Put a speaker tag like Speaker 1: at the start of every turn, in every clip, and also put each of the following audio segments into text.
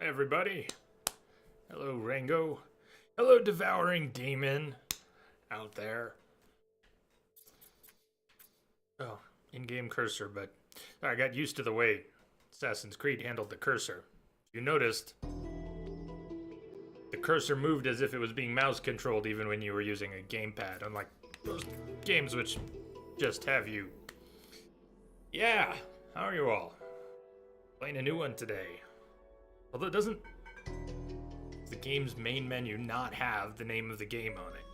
Speaker 1: everybody. Hello, Rango. Hello, devouring demon out there. Oh, in-game cursor, but I got used to the way Assassin's Creed handled the cursor. You noticed the cursor moved as if it was being mouse controlled even when you were using a gamepad, unlike most games which just have you. Yeah, how are you all? Playing a new one today. Although doesn't the game's main menu not have the name of the game on it?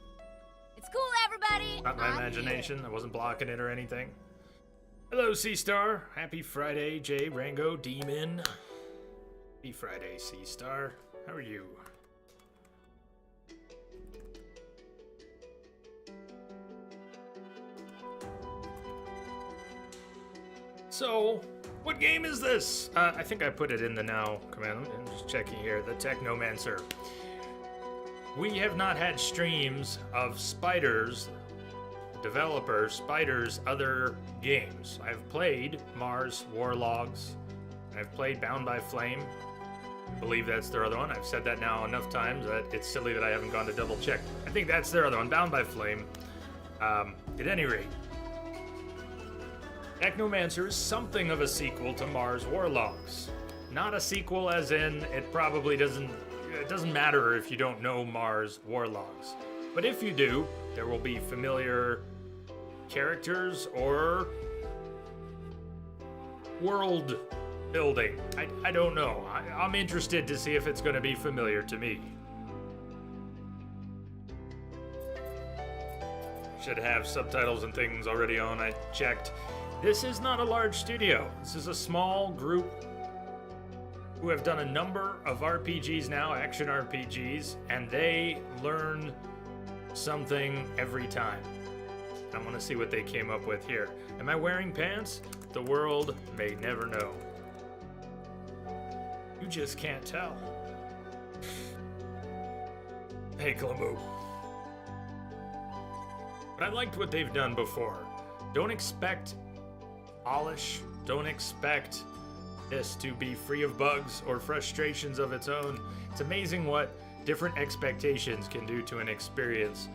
Speaker 2: It's cool, everybody!
Speaker 1: Not my imagination. I wasn't blocking it or anything. Hello, C-Star. Happy Friday, Jay, Rango, Demon. Happy Friday, C-Star. How are you? So, what game is this? I think I put it in the now command. I'm just checking here. The Technomancer. We have not had streams of Spider's other games. I've played Mars Warlogs. I've played Bound by Flame. I believe that's their other one. I've said that now enough times that it's silly that I haven't gone to double check. I think that's their other one, Bound by Flame. At any rate, Technomancer is something of a sequel to Mars Warlogs. Not a sequel as in it doesn't matter if you don't know Mars Warlogs. But if you do, there will be familiar characters or world building. I don't know. I'm interested to see if it's going to be familiar to me. Should have subtitles and things already on. I checked. This is not a large studio. This is a small group who have done a number of RPGs now, action RPGs, and they learn something every time. I want to see what they came up with here. Am I wearing pants? The world may never know. You just can't tell. Hey, Clamou. But I liked what they've done before. Don't expect polish. Don't expect this to be free of bugs or frustrations of its own. It's amazing what different expectations can do to an experience.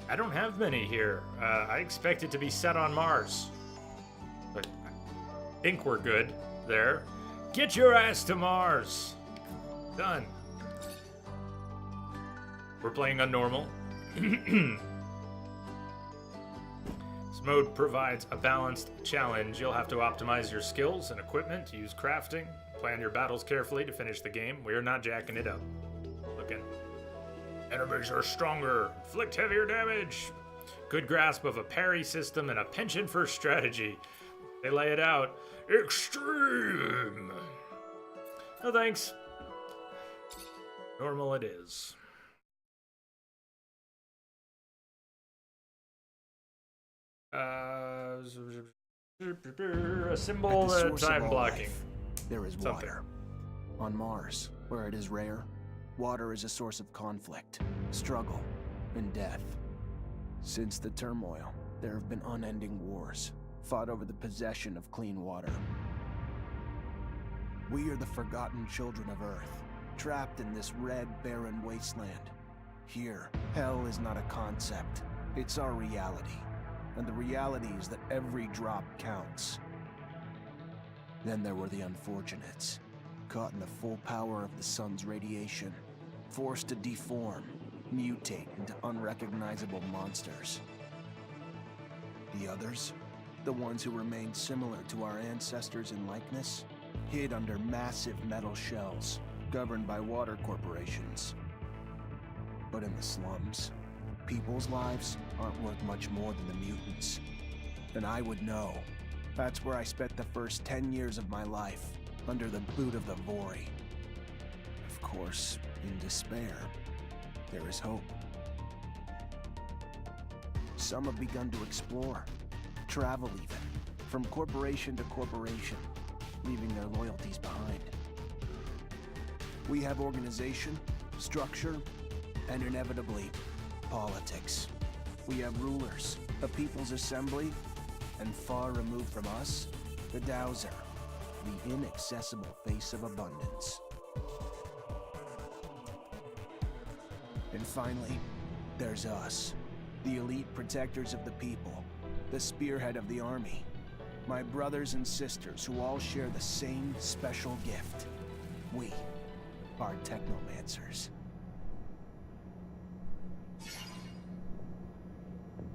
Speaker 1: I don't have many here. I expect it to be set on Mars. But I think we're good there. Get your ass to Mars! Done. We're playing on normal. This mode provides a balanced challenge. You'll have to optimize your skills and equipment, use crafting, plan your battles carefully to finish the game. We are not jacking it up. Looking. Enemies are stronger, inflict heavier damage. Good grasp of a parry system and a penchant for strategy. They lay it out. Extreme! No thanks. Normal it is. A symbol that I'm blocking.
Speaker 3: There is water. On Mars, where it is rare, water is a source of conflict, struggle, and death. Since the turmoil, there have been unending wars, fought over the possession of clean water. We are the forgotten children of Earth, trapped in this red, barren wasteland. Here, hell is not a concept, it's our reality. And the reality is that every drop counts. Then there were the unfortunates, caught in the full power of the sun's radiation, forced to deform, mutate into unrecognizable monsters. The others, the ones who remained similar to our ancestors in likeness, hid under massive metal shells, governed by water corporations. But in the slums, people's lives aren't worth much more than the mutants. And I would know. That's where I spent the first 10 years of my life, under the boot of the Vori. Of course, in despair, there is hope. Some have begun to explore, travel even, from corporation to corporation, leaving their loyalties behind. We have organization, structure, and inevitably, politics. We have rulers, a people's assembly, and far removed from us, the Dowser, the inaccessible face of abundance. And finally, there's us. The elite protectors of the people. The spearhead of the army. My brothers and sisters who all share the same special gift. We are Technomancers.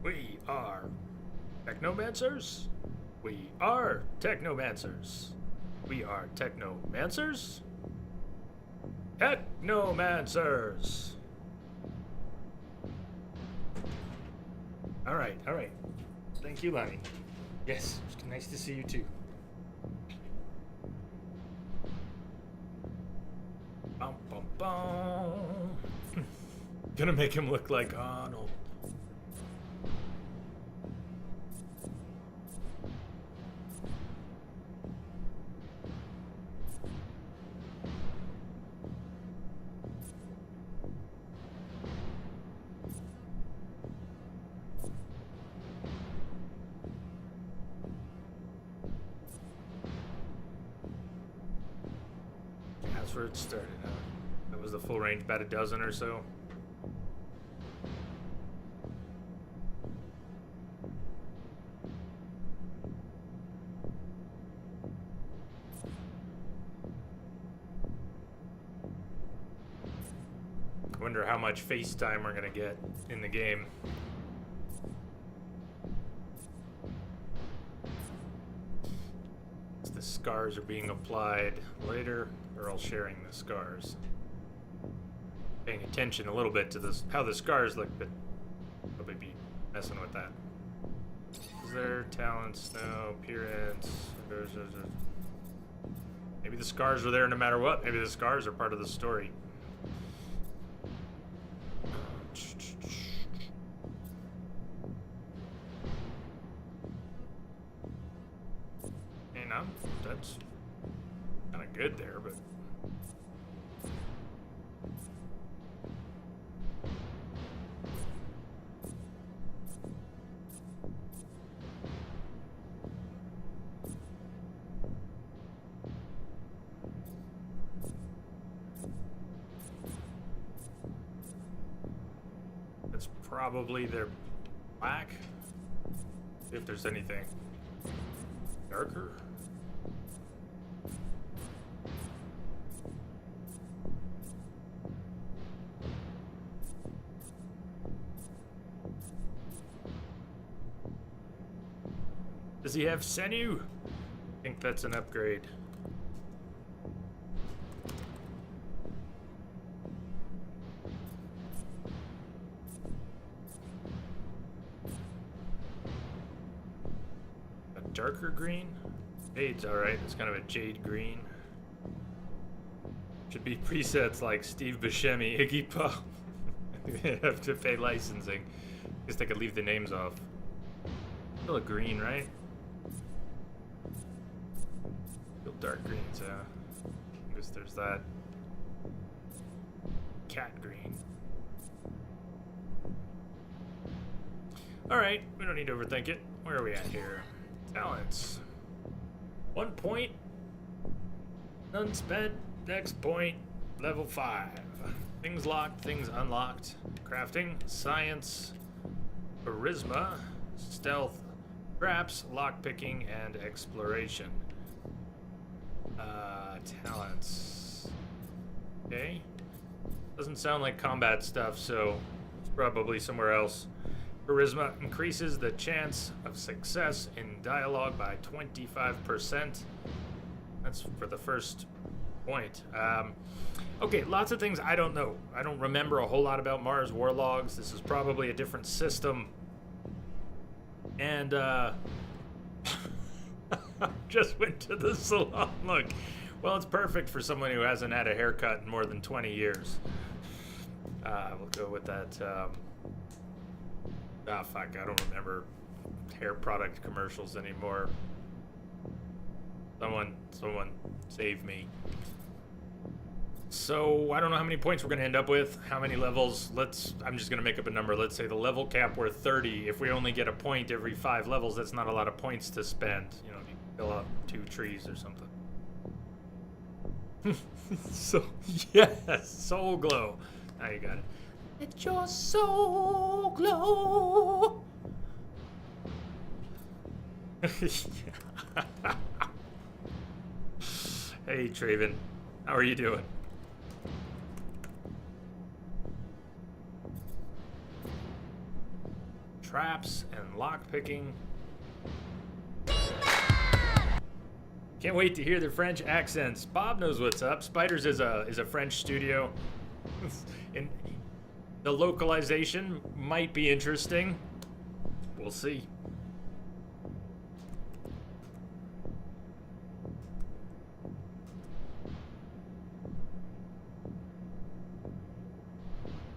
Speaker 1: We are Technomancers? We are Technomancers. We are Technomancers? Technomancers! Alright, alright. Thank you, Lonnie. Yes, it's nice to see you too. Bum, bum, bum. Gonna make him look like Arnold. That's where it started. That was the full range, about a dozen or so. I wonder how much FaceTime we're gonna get in the game. The scars are being applied later. They're all sharing the scars. Paying attention a little bit to this, how the scars look, but probably be messing with that. Is there talents? No. Appearance. Maybe the scars are there no matter what. Maybe the scars are part of the story. That's kind of good there, but that's probably their black. If there's anything darker. Does he have sinew? I think that's an upgrade. A darker green? Jade's alright, it's kind of a jade green. Should be presets like Steve Buscemi, Iggy Pop. They have to pay licensing. Guess they could leave the names off. Still a green, right? Dark greens, yeah. I guess there's that. Cat green. Alright, we don't need to overthink it. Where are we at here? Talents. 1 point. None spent. Next point. Level 5. Things locked, things unlocked. Crafting, science, charisma, stealth, traps, lockpicking, and exploration. Talents. Okay. Doesn't sound like combat stuff, so it's probably somewhere else. Charisma increases the chance of success in dialogue by 25%. That's for the first point. Okay, lots of things I don't know. I don't remember a whole lot about Mars War Logs. This is probably a different system. And, just went to the salon. Look, well, it's perfect for someone who hasn't had a haircut in more than 20 years. We'll go with that. Fuck, I don't remember hair product commercials anymore. Someone save me. So, I don't know how many points we're going to end up with. How many levels? I'm just going to make up a number. Let's say the level cap were 30. If we only get a point every 5 levels, that's not a lot of points to spend. You know, if you fill up 2 trees or something. So, yes, Soul Glow. Now you got it. Let your soul glow. Hey, Traven. How are you doing? Traps and lockpicking. Can't wait to hear the French accents. Bob knows what's up. Spiders is a French studio. And the localization might be interesting. We'll see.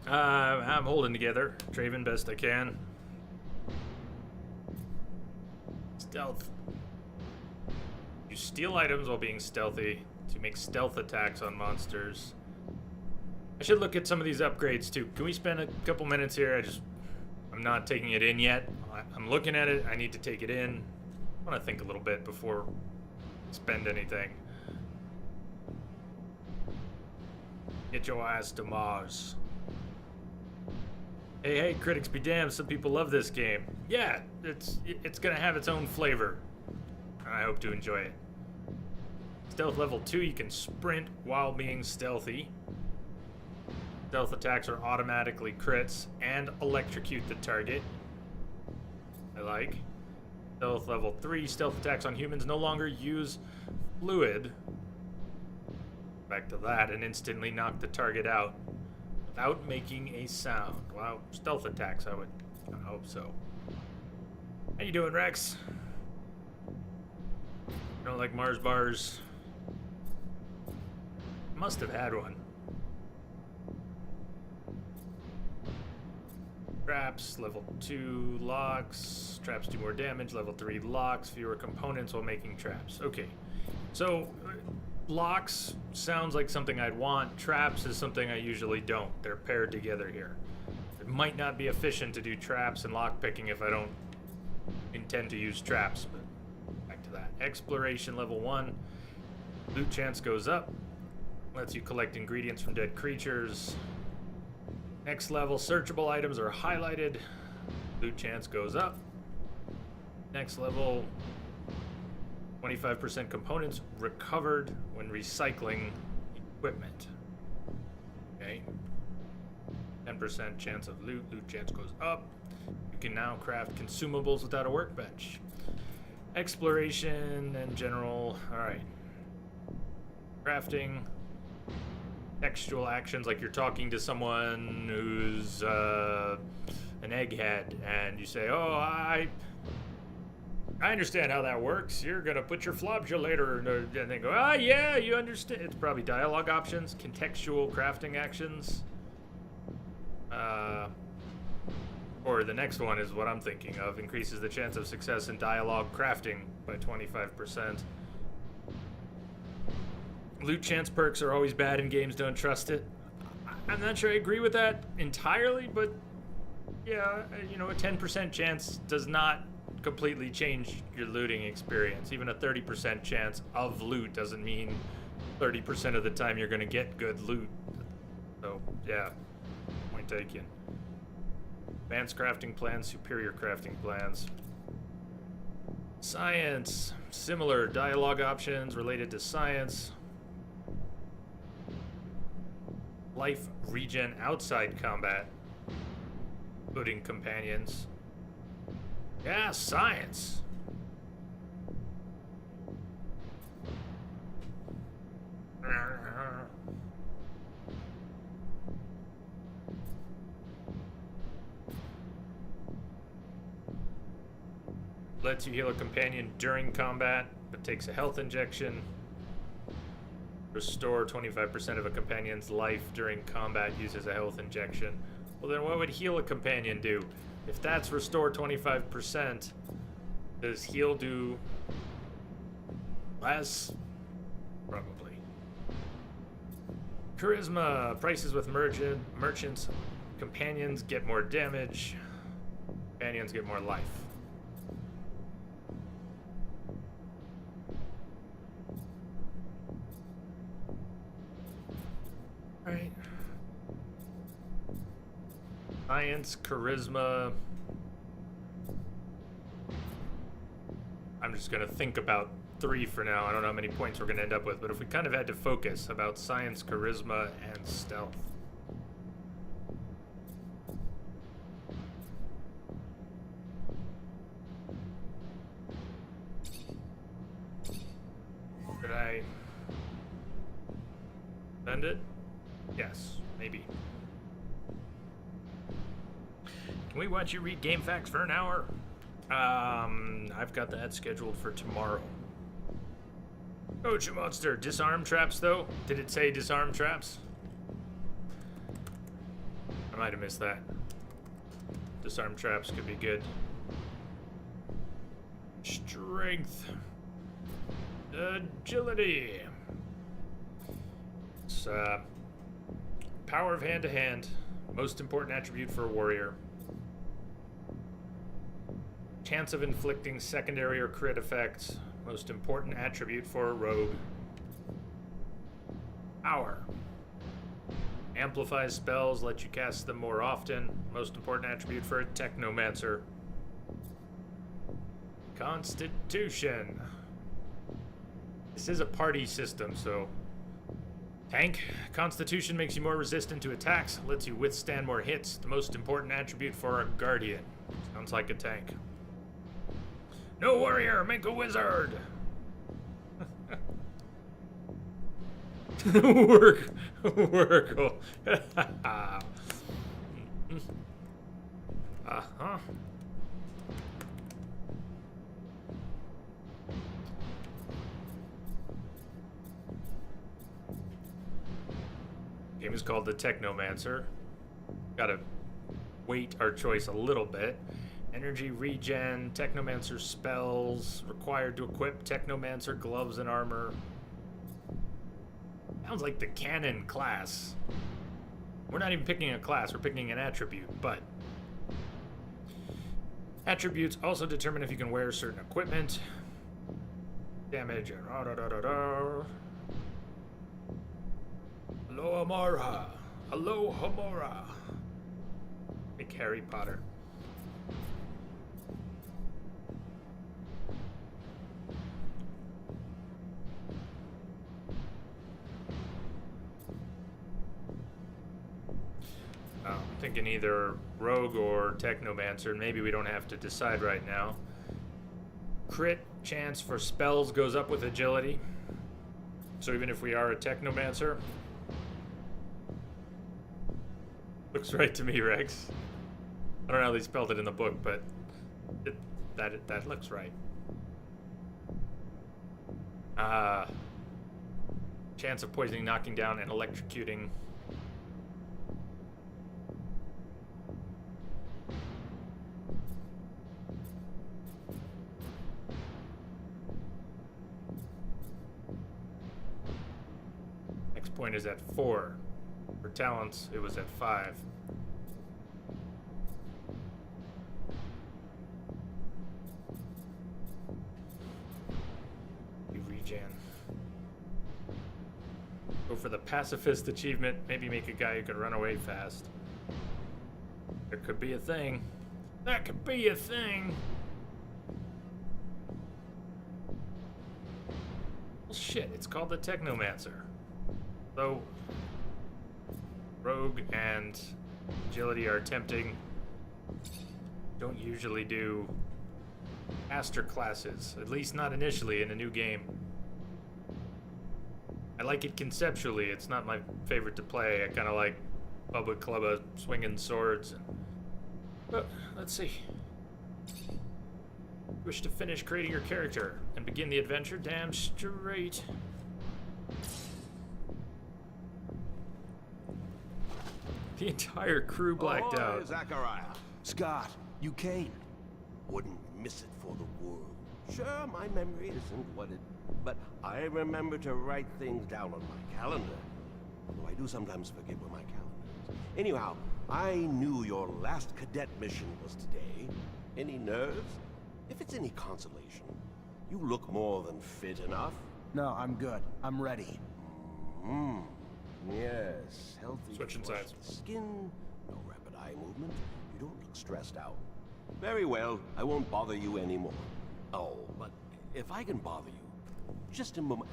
Speaker 1: I'm holding together. Traven best I can. Stealth. You steal items while being stealthy to make stealth attacks on monsters. I should look at some of these upgrades too. Can we spend a couple minutes here? I'm not taking it in yet. I'm looking at it. I need to take it in. I want to think a little bit before I spend anything. Get your ass to Mars. Hey, critics be damned, some people love this game. Yeah, it's gonna have its own flavor. And I hope to enjoy it. Stealth level 2, you can sprint while being stealthy. Stealth attacks are automatically crits and electrocute the target. I like. Stealth level 3, stealth attacks on humans no longer use fluid. Back to that, and instantly knock the target out without making a sound. Wow, stealth attacks, I hope so. How you doing, Rex? You don't like Mars bars? Must have had one. Traps, level 2 locks. Traps do more damage, level 3 locks. Fewer components while making traps. Okay, so locks sounds like something I'd want. Traps is something I usually don't. They're paired together here. It might not be efficient to do traps and lockpicking if I don't intend to use traps, but back to that. Exploration level 1. Loot chance goes up. Lets you collect ingredients from dead creatures. Next level, searchable items are highlighted. Loot chance goes up. Next level, 25% components recovered when recycling equipment. Okay. 10% chance of loot. Loot chance goes up. You can now craft consumables without a workbench. Exploration and general. Alright. Crafting. Textual actions, like you're talking to someone who's an egghead, and you say, "Oh, I understand how that works. You're gonna put your flobulator," and they go, "Ah, yeah, you understand." It's probably dialogue options, contextual crafting actions. Or the next one is what I'm thinking of. Increases the chance of success in dialogue crafting by 25%. Loot chance perks are always bad in games, don't trust it. I'm not sure I agree with that entirely, but yeah, you know, a 10% chance does not completely change your looting experience. Even a 30% chance of loot doesn't mean 30% of the time you're gonna get good loot. So, yeah, point taken. Advanced crafting plans, superior crafting plans. Science, similar dialogue options related to science. Life regen outside combat, including companions. Yeah, science. Lets you heal a companion during combat, but takes a health injection. Restore 25% of a companion's life during combat uses a health injection. Well, then what would heal a companion do? If that's restore 25%, does heal do less? Probably. Charisma. Prices with merchants. Companions get more damage. Companions get more life. Alright. Science, charisma. I'm just gonna think about 3 for now. I don't know how many points we're gonna end up with, but if we kind of had to focus about science, charisma, and stealth. Did I send it? Yes, maybe. Can we watch you read game facts for an hour? I've got that scheduled for tomorrow. Coach Monster, disarm traps though? Did it say disarm traps? I might have missed that. Disarm traps could be good. Strength. Agility. It's, power of hand to hand. Most important attribute for a warrior. Chance of inflicting secondary or crit effects. Most important attribute for a rogue. Power. Amplifies spells, lets you cast them more often. Most important attribute for a Technomancer. Constitution. This is a party system, so... Tank. Constitution makes you more resistant to attacks, lets you withstand more hits. The most important attribute for a Guardian. Sounds like a tank. No warrior, make a wizard! Work. Uh-huh. Game is called the Technomancer. Gotta weight our choice a little bit. Energy regen, Technomancer spells, required to equip Technomancer gloves and armor. Sounds like the canon class. We're not even picking a class, we're picking an attribute, but... Attributes also determine if you can wear certain equipment. Damage and Hello Amara. Hello Hamora. Big Harry Potter. I'm thinking either Rogue or Technomancer. Maybe we don't have to decide right now. Crit chance for spells goes up with agility. So even if we are a Technomancer... Looks right to me, Rex. I don't know how they spelled it in the book, but that looks right. Chance of poisoning, knocking down, and electrocuting. Next point is at 4. For talents, it was at 5. You regen. Go for the pacifist achievement. Maybe make a guy who can run away fast. There could be a thing. That could be a thing. Well, shit, it's called the Technomancer. So... Rogue and agility are tempting. Don't usually do master classes, at least not initially in a new game. I like it conceptually. It's not my favorite to play. I kind of like Bubba Clubba swinging swords. But let's see. Wish to finish creating your character and begin the adventure? Damn straight. The entire crew blacked out.
Speaker 4: Zachariah.
Speaker 3: Scott, you came.
Speaker 4: Wouldn't miss it for the world. Sure, my memory isn't what it... But I remember to write things down on my calendar. Although I do sometimes forget where my calendar is. Anyhow, I knew your last cadet mission was today. Any nerves? If it's any consolation, you look more than fit enough.
Speaker 3: No, I'm good. I'm ready.
Speaker 4: Yes, healthy
Speaker 1: Switching
Speaker 4: flush
Speaker 1: sides.
Speaker 4: of the skin, no rapid eye eye movement. You don't look stressed out. Very well, I won't bother you anymore. Oh, but if I can bother you, just a moment.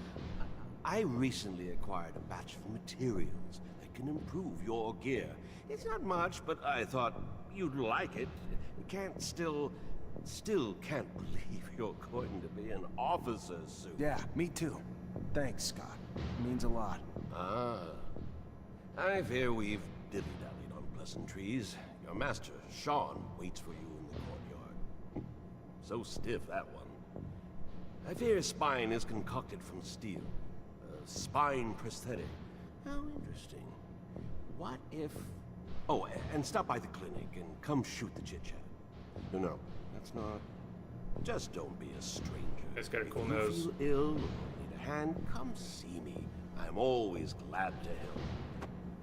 Speaker 4: I recently acquired a batch of materials that can improve your gear. It's not much, but I thought you'd like it. Still can't believe you're going to be an officer soon.
Speaker 3: Yeah, me too. Thanks, Scott. It means a lot.
Speaker 4: Ah. I fear we've dilly-dallied on pleasantries. Your master, Sean, waits for you in the courtyard. So stiff, that one. I fear his spine is concocted from steel. A spine prosthetic. How interesting. What if... Oh, and stop by the clinic and come shoot the chit-chat. No, that's not... Just don't be a stranger.
Speaker 1: It's got a cool
Speaker 4: if
Speaker 1: nose.
Speaker 4: you feel ill or need a hand, come see me. I'm always glad to help.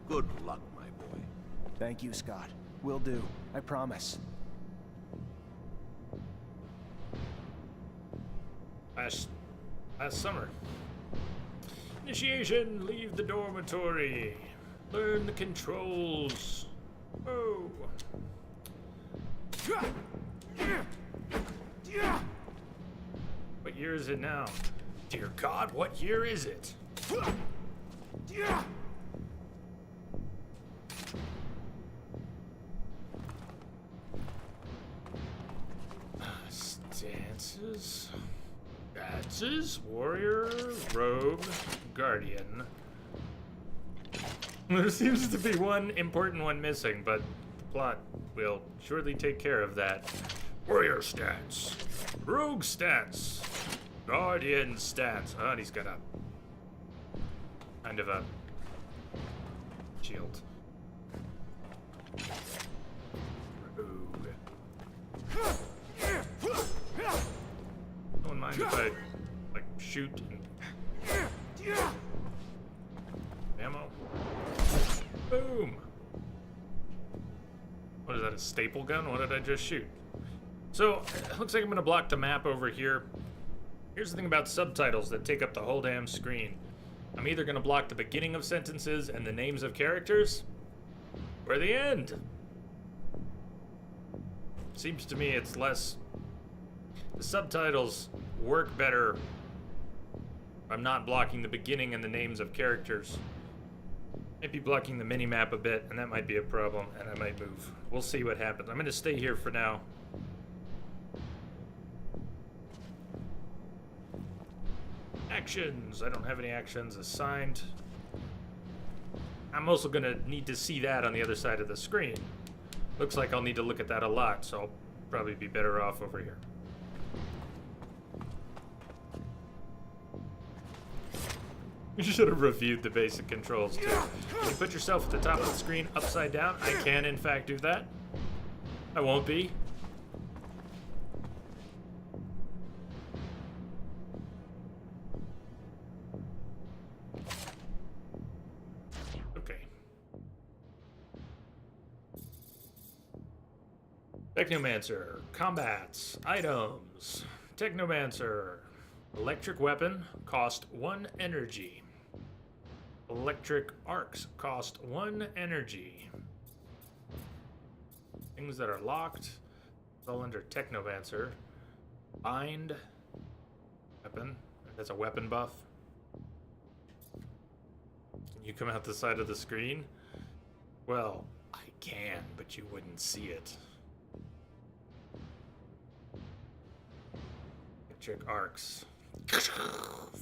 Speaker 4: Good luck, my boy.
Speaker 3: Thank you, Scott. Will do. I promise.
Speaker 1: Last summer. Initiation, leave the dormitory. Learn the controls. Oh. What year is it now? Dear God, what year is it? Stances. Badges. Warrior. Rogue. Guardian. There seems to be one important one missing, but the plot will surely take care of that. Warrior stats. Rogue stats. Guardian stats. Oh, and he's got a kind of a shield. Rogue. Don't mind if I like shoot and ammo. Boom. What is that, a staple gun? What did I just shoot? So, it looks like I'm gonna block the map over here. Here's the thing about subtitles that take up the whole damn screen. I'm either gonna block the beginning of sentences and the names of characters, or the end. Seems to me it's less... The subtitles work better. I'm not blocking the beginning and the names of characters. Might be blocking the mini-map a bit, and that might be a problem, and I might move. We'll see what happens. I'm gonna stay here for now. Actions. I don't have any actions assigned. I'm also gonna need to see that on the other side of the screen. Looks like I'll need to look at that a lot, so I'll probably be better off over here. You should have reviewed the basic controls too. Can you put yourself at the top of the screen upside down? I can in fact do that. I won't be. Okay. Technomancer, combats, items. Technomancer, electric weapon, cost 1 energy. Electric arcs cost 1 energy. Things that are locked, it's all under Technomancer. Bind, weapon, that's a weapon buff. Can you come out the side of the screen? Well, I can, but you wouldn't see it. Electric arcs.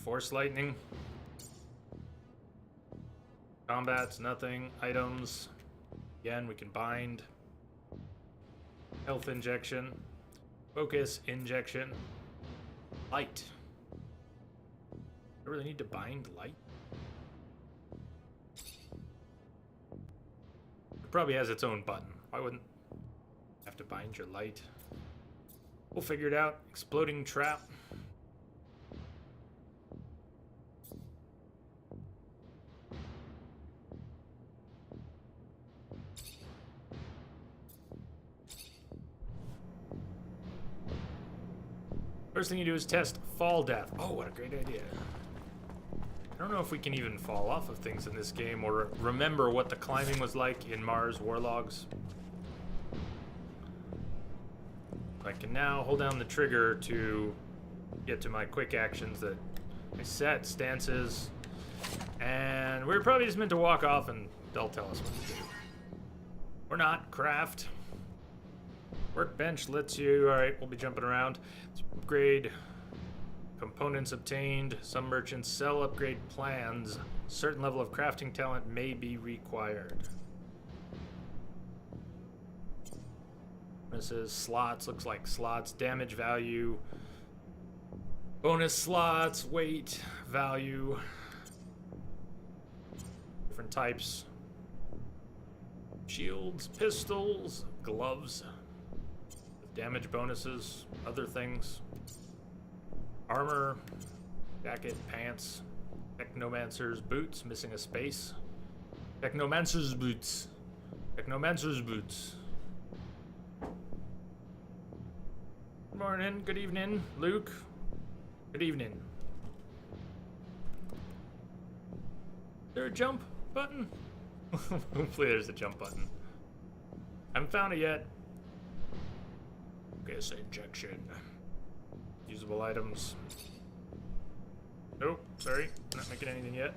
Speaker 1: Force lightning. Combats, nothing. Items. Again, we can bind. Health injection. Focus injection. Light. I really need to bind light? It probably has its own button. Why wouldn't have to bind your light? We'll figure it out. Exploding trap. First thing you do is test fall death. Oh, what a great idea. I don't know if we can even fall off of things in this game or remember what the climbing was like in Mars Warlogs. I can now hold down the trigger to get to my quick actions that I set, stances, and we're probably just meant to walk off and they'll tell us what to do. Or not. Craft. Workbench lets you, alright, we'll be jumping around. Let's upgrade. Components obtained. Some merchants sell upgrade plans. Certain level of crafting talent may be required. This is slots, looks like slots, damage value, bonus slots, weight, value, different types, shields, pistols, gloves, damage bonuses, other things, armor, jacket, pants, Technomancer's boots, missing a space, Technomancer's boots, Technomancer's boots. Good morning, good evening, Luke. Good evening. Is there a jump button? Hopefully there's a jump button. Haven't found it yet. Gas injection. Usable items. Nope, sorry, not making anything yet.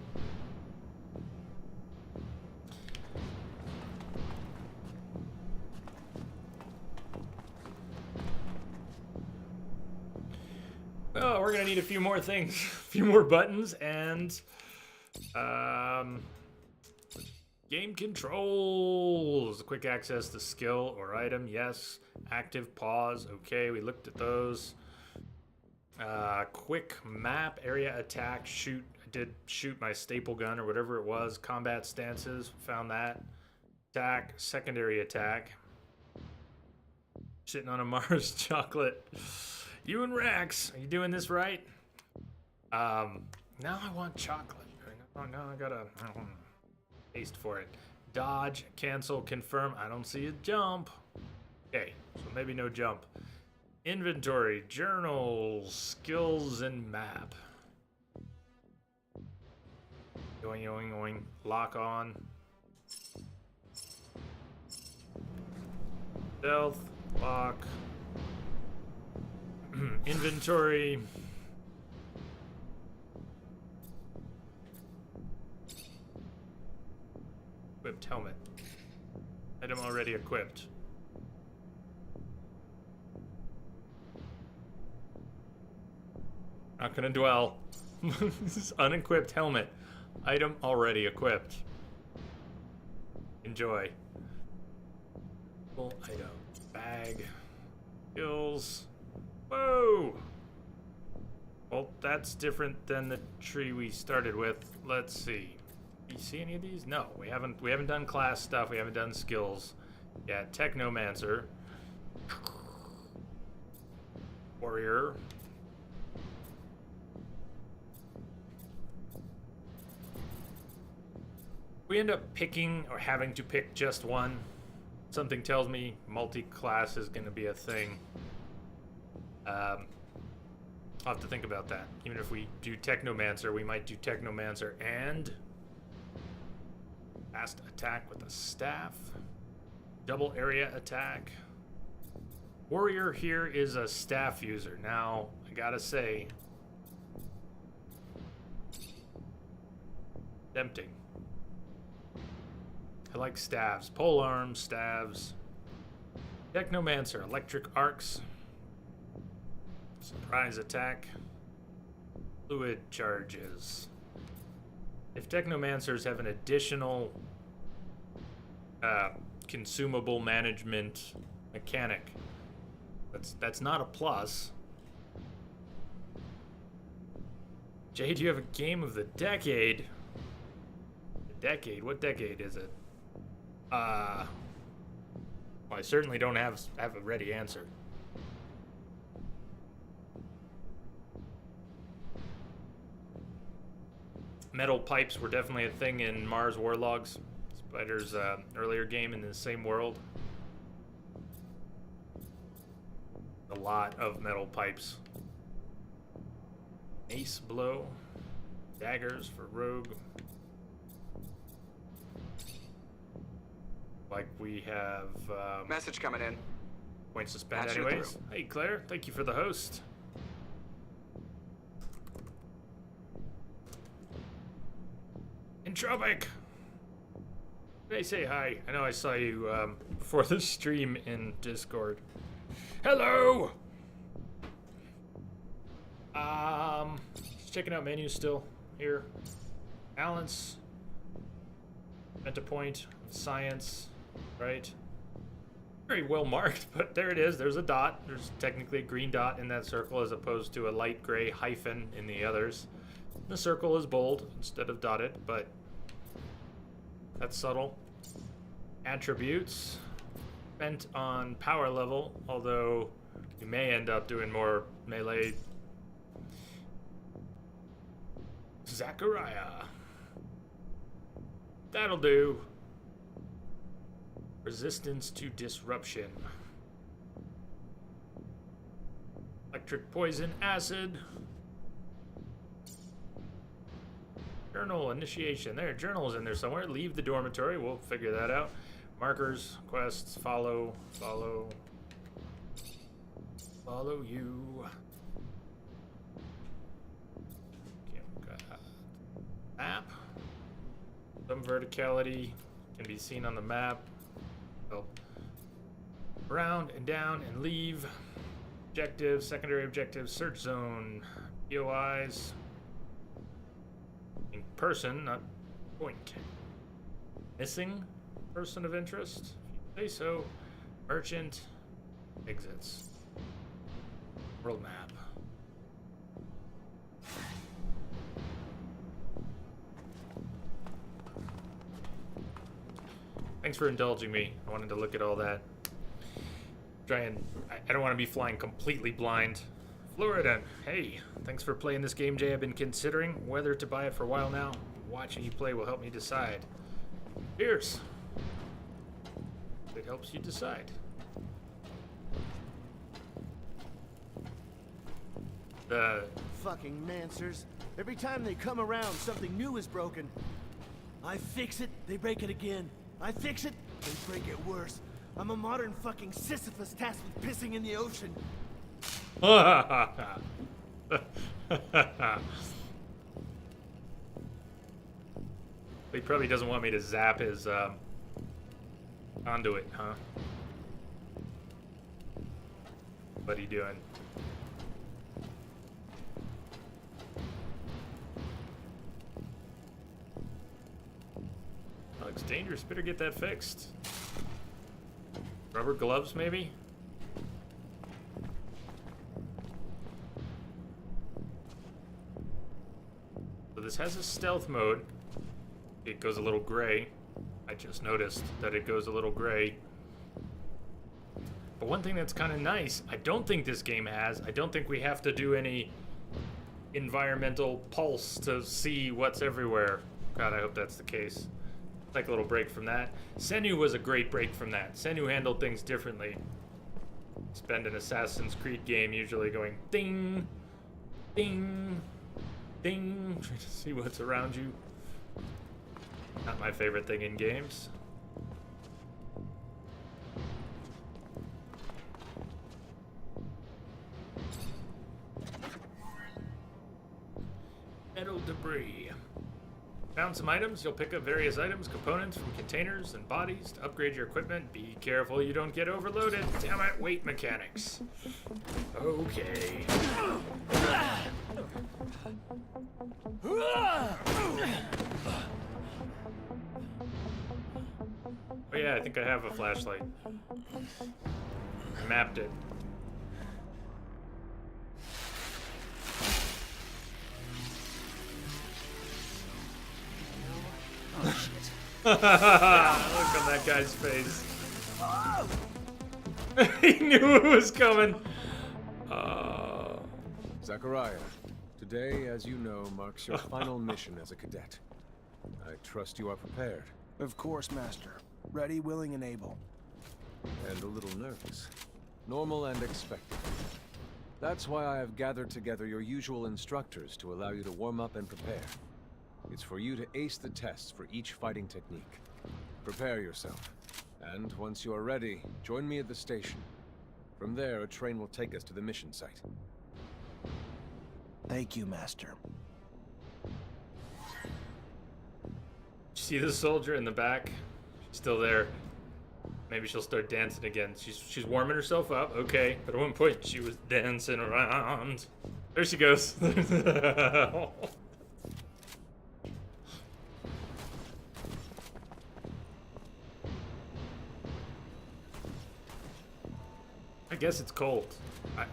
Speaker 1: Oh, we're gonna need a few more things, a few more buttons, and game controls. Quick access to skill or item, yes. Active pause, okay. We looked at those. Quick map, area attack, shoot. I did shoot my staple gun or whatever it was. Combat stances, found that. Attack, secondary attack. Sitting on a Mars chocolate. You and Rex, are you doing this right? Now I want chocolate. Now I gotta taste for it. Dodge, cancel, confirm. I don't see a jump. Okay, so maybe no jump. Inventory, journals, skills, and map. Going, going, going. Lock on. Stealth, lock. Inventory. Equipped helmet. Item already equipped. Not gonna dwell. This is unequipped helmet. Item already equipped. Enjoy. Full item. Bag. Skills. Whoa! Well, that's different than the tree we started with. Let's see. Do you see any of these? No, we haven't done class stuff. We haven't done skills. Yeah, Technomancer. Warrior. We end up picking or having to pick just one. Something tells me multi-class is going to be a thing. I'll have to think about that. Even if we do Technomancer, we might do Technomancer and fast attack with a staff, double area attack. Warrior here is a staff user. Now, I gotta say, tempting. I like staves, pole arms, staves. Technomancer, electric arcs. Surprise attack. Fluid charges. If Technomancers have an additional consumable management mechanic, that's not a plus. Jade, you have a game of the decade. The decade? What decade is it? Well, I certainly don't have a ready answer. Metal pipes were definitely a thing in Mars Warlogs. Spider's earlier game in the same world. A lot of metal pipes. Ace blow. Daggers for rogue. Like we have...
Speaker 5: Message coming in.
Speaker 1: Points to spend
Speaker 5: Patch you
Speaker 1: anyways.
Speaker 5: through.
Speaker 1: Hey, Claire. Thank you for the host. Entropic! They say hi. I know I saw you before the stream in Discord. Hello! Just checking out menus still here. Balance. Meant a point of science, right? Very well marked, but there it is. There's a dot. There's technically a green dot in that circle as opposed to a light gray hyphen in the others. The circle is bold instead of dotted, but that's subtle. Attributes. Spent on power level, although you may end up doing more melee. Zachariah. That'll do. Resistance to disruption. Electric poison acid. Journal initiation. There, journal's in there somewhere. Leave the dormitory. We'll figure that out. Markers, quests, follow you. Okay, we've got map. Some verticality can be seen on the map. So, around and down and leave. Objectives, secondary objectives, search zone, POIs. In person, not point. Missing person of interest, if you say so. Merchant, exits. World map. Thanks for indulging me. I wanted to look at all that. I don't want to be flying completely blind. Florida, hey, thanks for playing this game, Jay. I've been considering whether to buy it for a while now. Watching you play will help me decide. Cheers. It helps you decide.
Speaker 6: Fucking Mancers. Every time they come around, something new is broken. I fix it, they break it again. I fix it, they break it worse. I'm a modern fucking Sisyphus tasked with pissing in the ocean.
Speaker 1: He probably doesn't want me to zap his conduit, huh? What are you doing? Looks dangerous. Better get that fixed. Rubber gloves, maybe? So this has a stealth mode. It goes a little gray. I just noticed that it goes a little gray. But one thing that's kind of nice, I don't think this game has, I don't think we have to do any environmental pulse to see what's everywhere. God, I hope that's the case. Take a little break from that. Senu was a great break from that. Senu handled things differently. Spend an Assassin's Creed game usually going ding, ding, ding, trying to see what's around you. Not my favorite thing in games. Metal debris. Found some items. You'll pick up various items, components from containers and bodies to upgrade your equipment. Be careful you don't get overloaded. Damn it, weight mechanics. Okay. Oh yeah, I think I have a flashlight. I mapped it.
Speaker 5: Oh, shit.
Speaker 1: Look on that guy's face. He knew it was coming.
Speaker 7: Zachariah, today, as you know, marks your final mission as a cadet. I trust you are prepared.
Speaker 3: Of course, Master. Ready, willing, and able.
Speaker 7: And a little nervous. Normal and expected. That's why I have gathered together your usual instructors to allow you to warm up and prepare. It's for you to ace the tests for each fighting technique. Prepare yourself. And once you are ready, join me at the station. From there, a train will take us to the mission site.
Speaker 3: Thank you, Master.
Speaker 1: See the soldier in the back? She's still there. Maybe she'll start dancing again. She's warming herself up, okay. But at one point, she was dancing around. There she goes. I guess it's cold.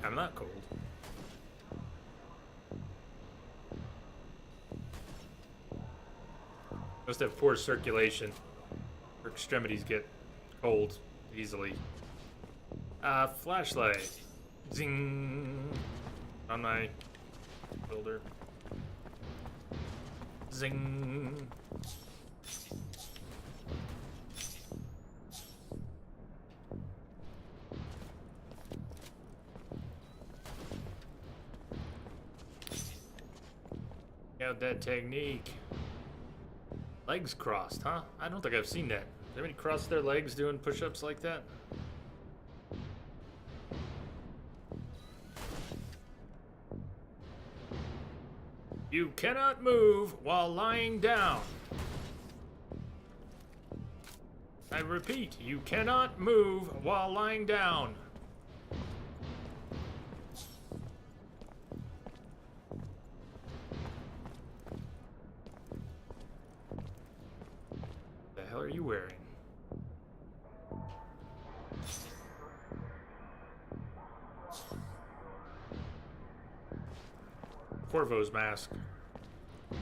Speaker 1: I'm not cold. Must have poor circulation. Her extremities get cold easily. Flashlight. Zing. On my shoulder. Zing. Got that technique. Legs crossed, huh? I don't think I've seen that. Does anybody cross their legs doing push-ups like that? You cannot move while lying down. I repeat, you cannot move while lying down. The hell are you wearing? Corvo's mask. All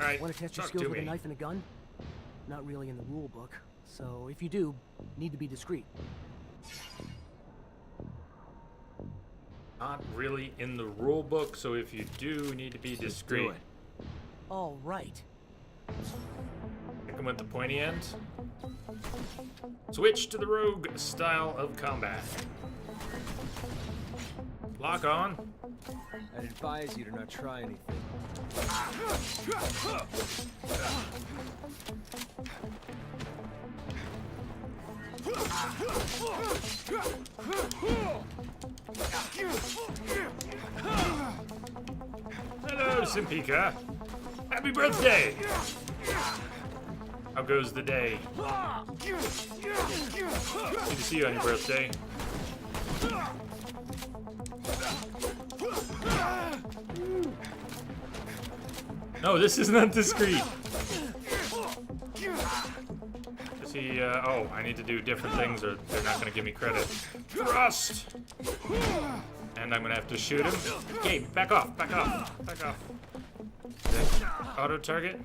Speaker 1: right,
Speaker 5: Want to test your
Speaker 1: talk
Speaker 5: skills
Speaker 1: to
Speaker 5: with a
Speaker 1: me.
Speaker 5: knife and a gun? Not really in the rule book, so if you do, need to be discreet.
Speaker 1: Not really in the rule book, so if you do, need to be discreet.
Speaker 5: Do it. All right.
Speaker 1: Hit him with the pointy end. Switch to the rogue style of combat. Lock on.
Speaker 7: I'd advise you to not try anything.
Speaker 1: Hello, Simpika. Happy birthday! How goes the day? Good to see you on your birthday. No, this is not discreet. Is he, oh, I need to do different things or they're not gonna give me credit. Thrust! And I'm gonna have to shoot him. Gabe, back off, back off, back off. Auto target.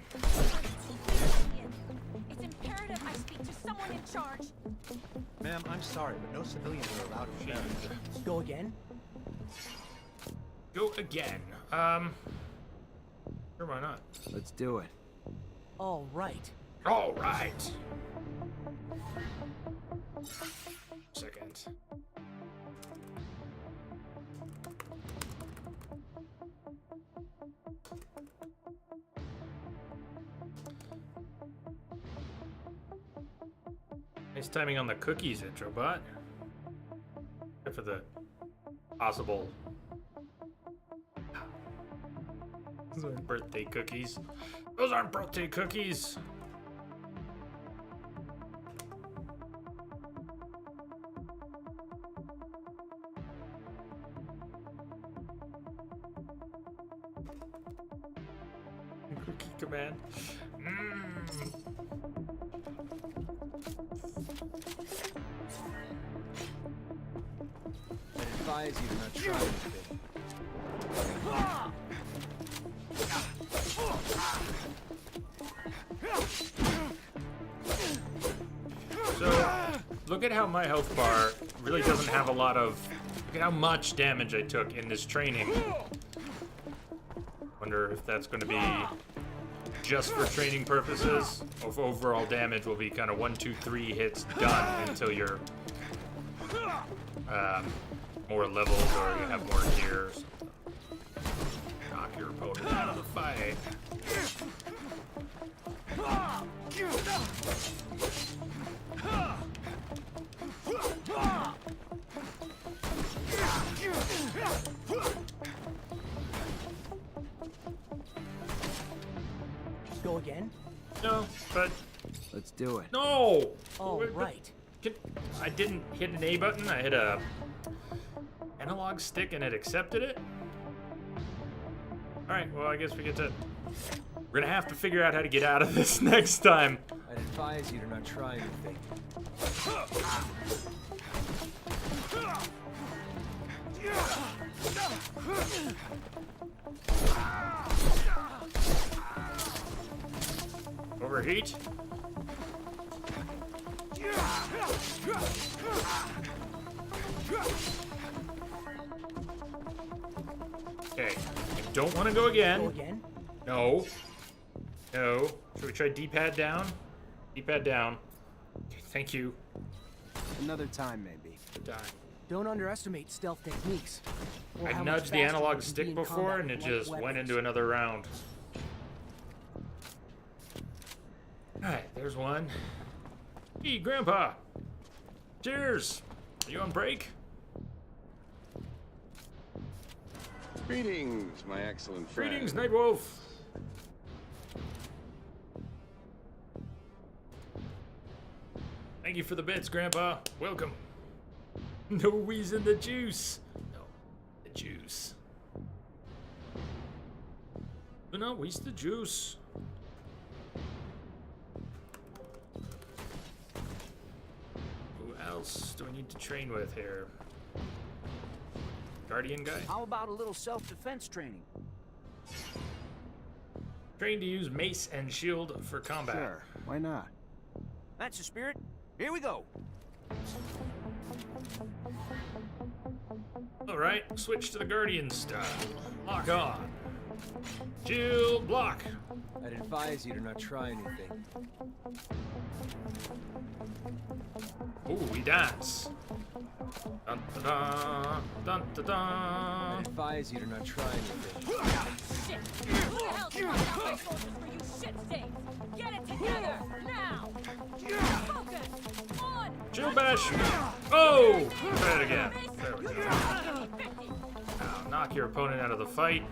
Speaker 2: It's imperative I speak to someone in charge.
Speaker 8: Ma'am, I'm sorry, but no civilians are allowed in there.
Speaker 5: Go again?
Speaker 1: Go again. Sure, why not?
Speaker 3: Let's do it.
Speaker 5: All right.
Speaker 1: All right. Second. Nice timing on the cookies, Introbot. Except for the possible. Those aren't birthday cookies. Those aren't birthday cookies. Cookie command.
Speaker 7: I'd advise you to not try anything.
Speaker 1: So, look at how my health bar really doesn't have a lot of. Look at how much damage I took in this training. Wonder if that's going to be just for training purposes, or if overall damage will be kind of 1, 2, 3 hits done until you're more leveled or you have more gear or something. Knock your opponent out of the fight.
Speaker 5: again?
Speaker 1: No, but
Speaker 3: Let's do it.
Speaker 1: no.
Speaker 5: Oh,
Speaker 1: Wait, but
Speaker 5: right.
Speaker 1: I didn't hit an A button. I hit a analog stick and it accepted it. All right. Well, I guess we get to. We're gonna have to figure out how to get out of this next time.
Speaker 7: I'd advise you to not try anything.
Speaker 1: Overheat. Okay. I don't want to go
Speaker 5: Go
Speaker 1: again.
Speaker 5: again?
Speaker 1: No. No. Should we try D-pad down? D-pad down. Okay, thank you.
Speaker 3: Another time, maybe.
Speaker 1: Good time.
Speaker 5: Don't underestimate stealth techniques. or how
Speaker 1: I
Speaker 5: much
Speaker 1: nudged the
Speaker 5: faster
Speaker 1: analog
Speaker 5: you can be
Speaker 1: stick
Speaker 5: in
Speaker 1: before
Speaker 5: combat
Speaker 1: and it
Speaker 5: with light
Speaker 1: just went
Speaker 5: weapons.
Speaker 1: into another round. Alright, there's one. Hey, Grandpa! Cheers! Are you on break?
Speaker 9: Greetings, my excellent friend.
Speaker 1: Greetings, Nightwolf! Thank you for the bits, Grandpa. Welcome. No wheezing the juice. No, the juice. Do not waste the juice. Who else do I need to train with here? Guardian guy?
Speaker 10: How about a little self-defense training?
Speaker 1: Trained to use mace and shield for combat.
Speaker 3: Sure, why not?
Speaker 10: That's the spirit. Here we go.
Speaker 1: Alright, switch to the Guardian style. Lock on. Shield block.
Speaker 7: I'd advise you to not try anything.
Speaker 1: Ooh, we dance. Dun da da, dun da da.
Speaker 7: I'd advise you to not try anything.
Speaker 2: Shit! Who the hell turned out my soldiers for you shit stains? Get it together, now! Focus! On!
Speaker 1: Shield bash. Oh! Try it again. There we go.
Speaker 2: 50-50.
Speaker 1: Now, knock your opponent out of the fight.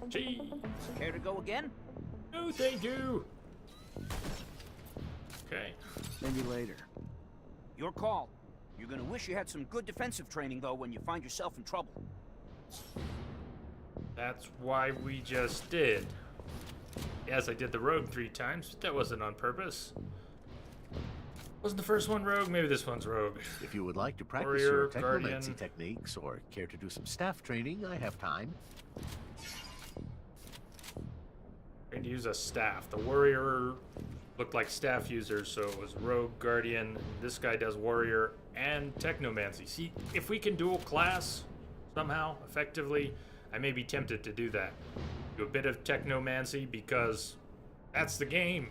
Speaker 1: Gee.
Speaker 10: Care to go again?
Speaker 1: No, thank you. Okay.
Speaker 3: Maybe later.
Speaker 10: Your call. You're gonna wish you had some good defensive training, though, when you find yourself in trouble.
Speaker 1: That's why we just did. Yes, I did the rogue 3 times, but that wasn't on purpose. Wasn't the first one rogue? Maybe this one's rogue.
Speaker 11: If you would like to practice
Speaker 1: Warrior,
Speaker 11: your
Speaker 1: Guardian.
Speaker 11: Technomancy techniques or care to do some staff training, I have time.
Speaker 1: Trying to use a staff. The warrior looked like staff users, so it was rogue, guardian. This guy does warrior and technomancy. See, if we can dual class somehow effectively, I may be tempted to do that. Do a bit of technomancy because that's the game.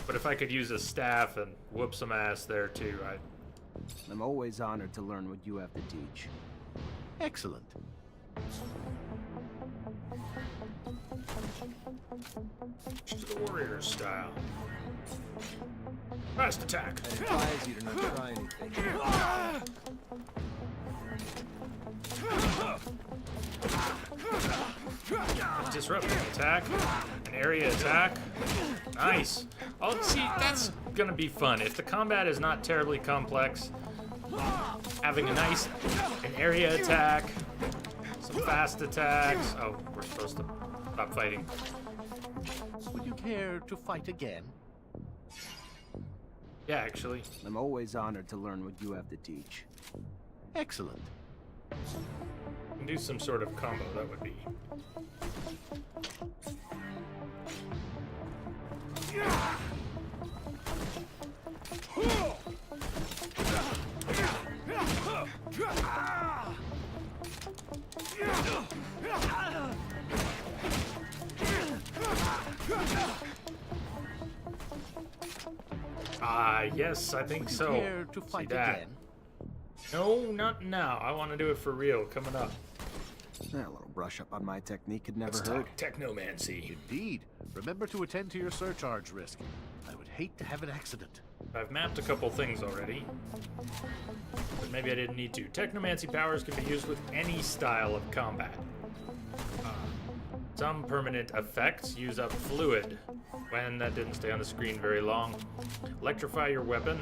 Speaker 1: But if I could use a staff and whoop some ass there too,
Speaker 3: I'm always honored to learn what you have to teach.
Speaker 11: Excellent.
Speaker 1: to the warrior style. Fast attack.
Speaker 7: I'd advise you to not try anything.
Speaker 1: Disrupting attack. An area attack. Nice. Oh, see, that's gonna be fun. If the combat is not terribly complex, having an area attack, some fast attacks. Oh, we're supposed to stop fighting.
Speaker 11: Would you care to fight again?
Speaker 1: Yeah, actually.
Speaker 3: I'm always honored to learn what you have to teach.
Speaker 11: Excellent.
Speaker 1: Can do some sort of combo, that would be. Yes, I think so.
Speaker 11: Care to
Speaker 1: See
Speaker 11: fight
Speaker 1: that.
Speaker 11: again?
Speaker 1: No, not now. I want to do it for real, coming up.
Speaker 3: A little brush up on my technique could never
Speaker 1: Let's
Speaker 3: hurt.
Speaker 1: talk technomancy.
Speaker 11: Indeed. Remember to attend to your surcharge risk. I would hate to have an accident.
Speaker 1: I've mapped a couple things already, but maybe I didn't need to. Technomancy powers can be used with any style of combat. Some permanent effects use up fluid. When that didn't stay on the screen very long. Electrify your weapon.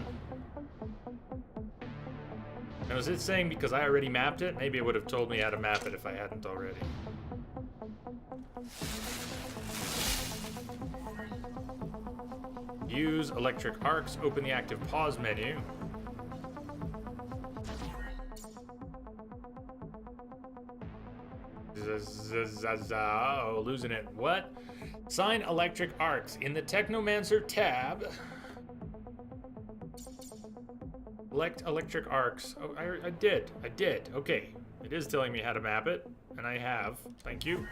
Speaker 1: Now, is it saying because I already mapped it? Maybe it would have told me how to map it if I hadn't already. Use electric arcs. Open the active pause menu. Oh, losing it. What? Sign electric arcs in the Technomancer tab. Select electric arcs. Oh, I did. Okay. It is telling me how to map it, and I have. Thank you.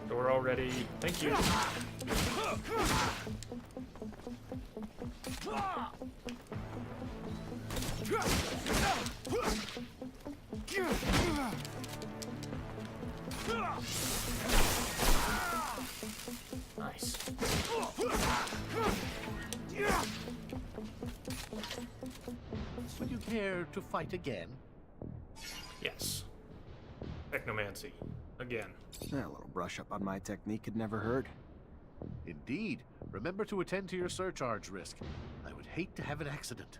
Speaker 1: So we're already. Thank you. Nice.
Speaker 11: Would you care to fight again?
Speaker 1: Yes. Technomancy. Again.
Speaker 3: A little brush up on my technique could never hurt.
Speaker 11: Indeed. Remember to attend to your surcharge risk. I would hate to have an accident.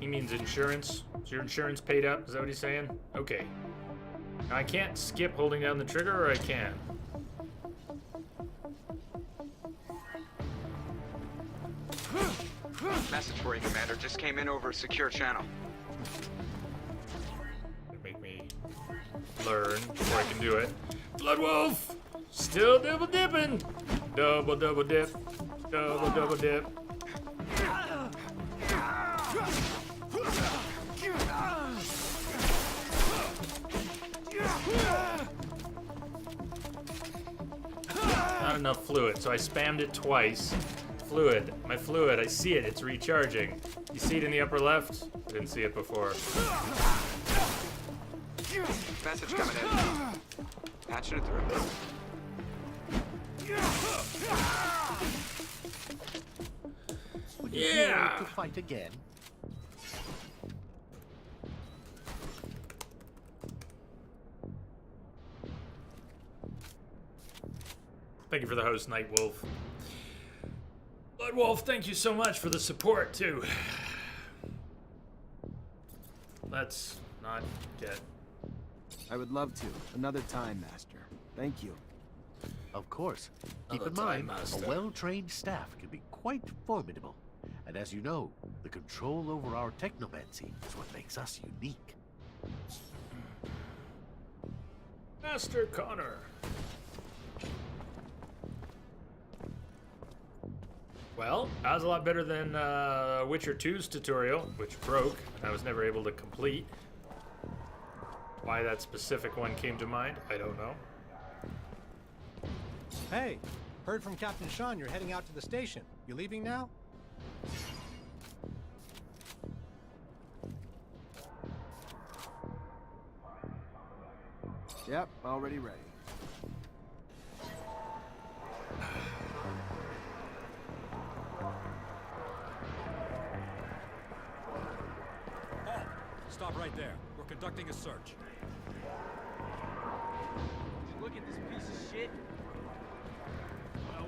Speaker 1: He means insurance. Is your insurance paid up? Is that what he's saying? Okay. Now, I can't skip holding down the trigger, or I can?
Speaker 9: Message for you, Commander. Just came in over a secure channel.
Speaker 1: Make me learn before I can do it. Blood Wolf! Still double dipping! Double dip. Double dip. Not enough fluid, so I spammed it twice. Fluid. My fluid, I see it. It's recharging. You see it in the upper left? I didn't see it before.
Speaker 9: Message coming in. Patching it through.
Speaker 11: Would you
Speaker 1: Yeah.
Speaker 11: care to fight again?
Speaker 1: Thank you for the host, Night Wolf. Blood Wolf, thank you so much for the support, too. Let's not get...
Speaker 3: I would love to. Another time, Master. Thank you.
Speaker 11: Of course. Keep
Speaker 1: Another
Speaker 11: in
Speaker 1: time,
Speaker 11: mind,
Speaker 1: Master.
Speaker 11: a well-trained staff can be quite formidable. And as you know, the control over our technomancy is what makes us unique.
Speaker 1: Master Connor. Well, that was a lot better than Witcher 2's tutorial, which broke, and I was never able to complete. Why that specific one came to mind, I don't know.
Speaker 8: Hey, heard from Captain Sean you're heading out to the station. You leaving now?
Speaker 3: Yep, already ready.
Speaker 12: Stop right there. We're conducting a search.
Speaker 13: Look at this piece of shit.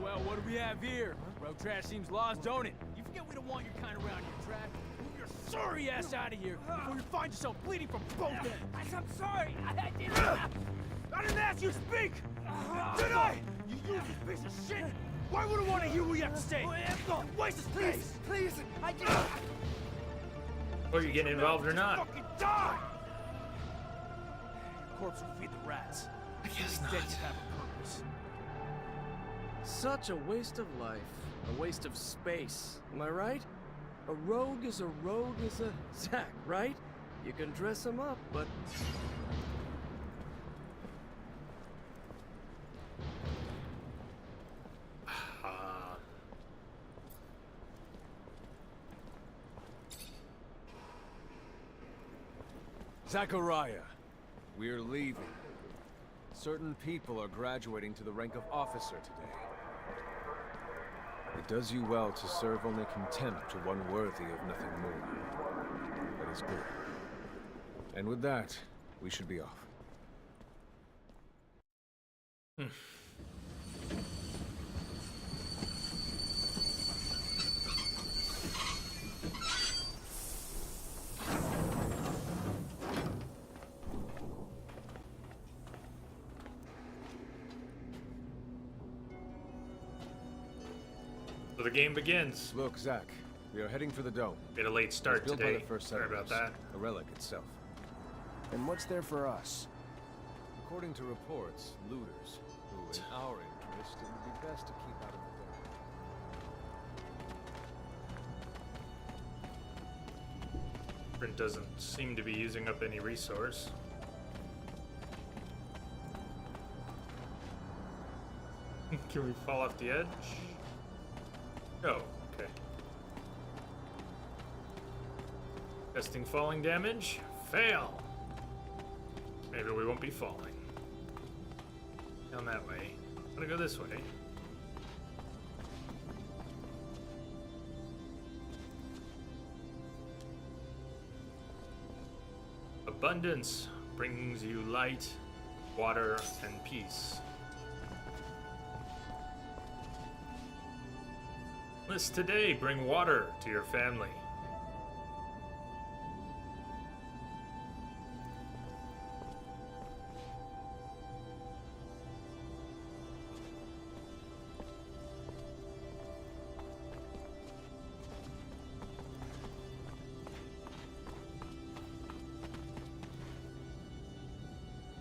Speaker 13: Well, what do we have here? Road trash seems lost, don't it? You forget we don't want your kind around here, trash. Move your sorry ass out of here before you find yourself bleeding from both ends. I'm sorry. I didn't ask you to speak! Did I? You useless piece of shit! Why would I want to hear what you have to say? Waste of space! Please! I did.
Speaker 1: Or you getting involved or not?
Speaker 13: Fucking die! Corpse will feed the rats.
Speaker 1: I guess
Speaker 13: Dead
Speaker 1: not.
Speaker 13: have a purpose.
Speaker 5: Such a waste of life. A waste of space. Am I right? A rogue is a Zack, right? You can dress him up, but...
Speaker 12: Zachariah,
Speaker 7: We're leaving. Certain people are graduating to the rank of officer today. It does you well to serve only contempt to one worthy of nothing more. That is good. And with that, we should be off.
Speaker 1: So the game begins.
Speaker 7: Look, Zach, we are heading for the dome.
Speaker 1: Made a late start
Speaker 7: Built
Speaker 1: today.
Speaker 7: by the first
Speaker 1: Sorry about
Speaker 7: settlers,
Speaker 1: that.
Speaker 7: A relic itself.
Speaker 3: And what's there for us?
Speaker 7: According to reports, looters, who in our interest, it would be best to keep out of the dome.
Speaker 1: Sprint doesn't seem to be using up any resource. Can we fall off the edge? Oh, okay. Testing falling damage. Fail. Maybe we won't be falling. Down that way. I'm gonna go this way. Abundance brings you light, water, and peace. Let's today bring water to your family.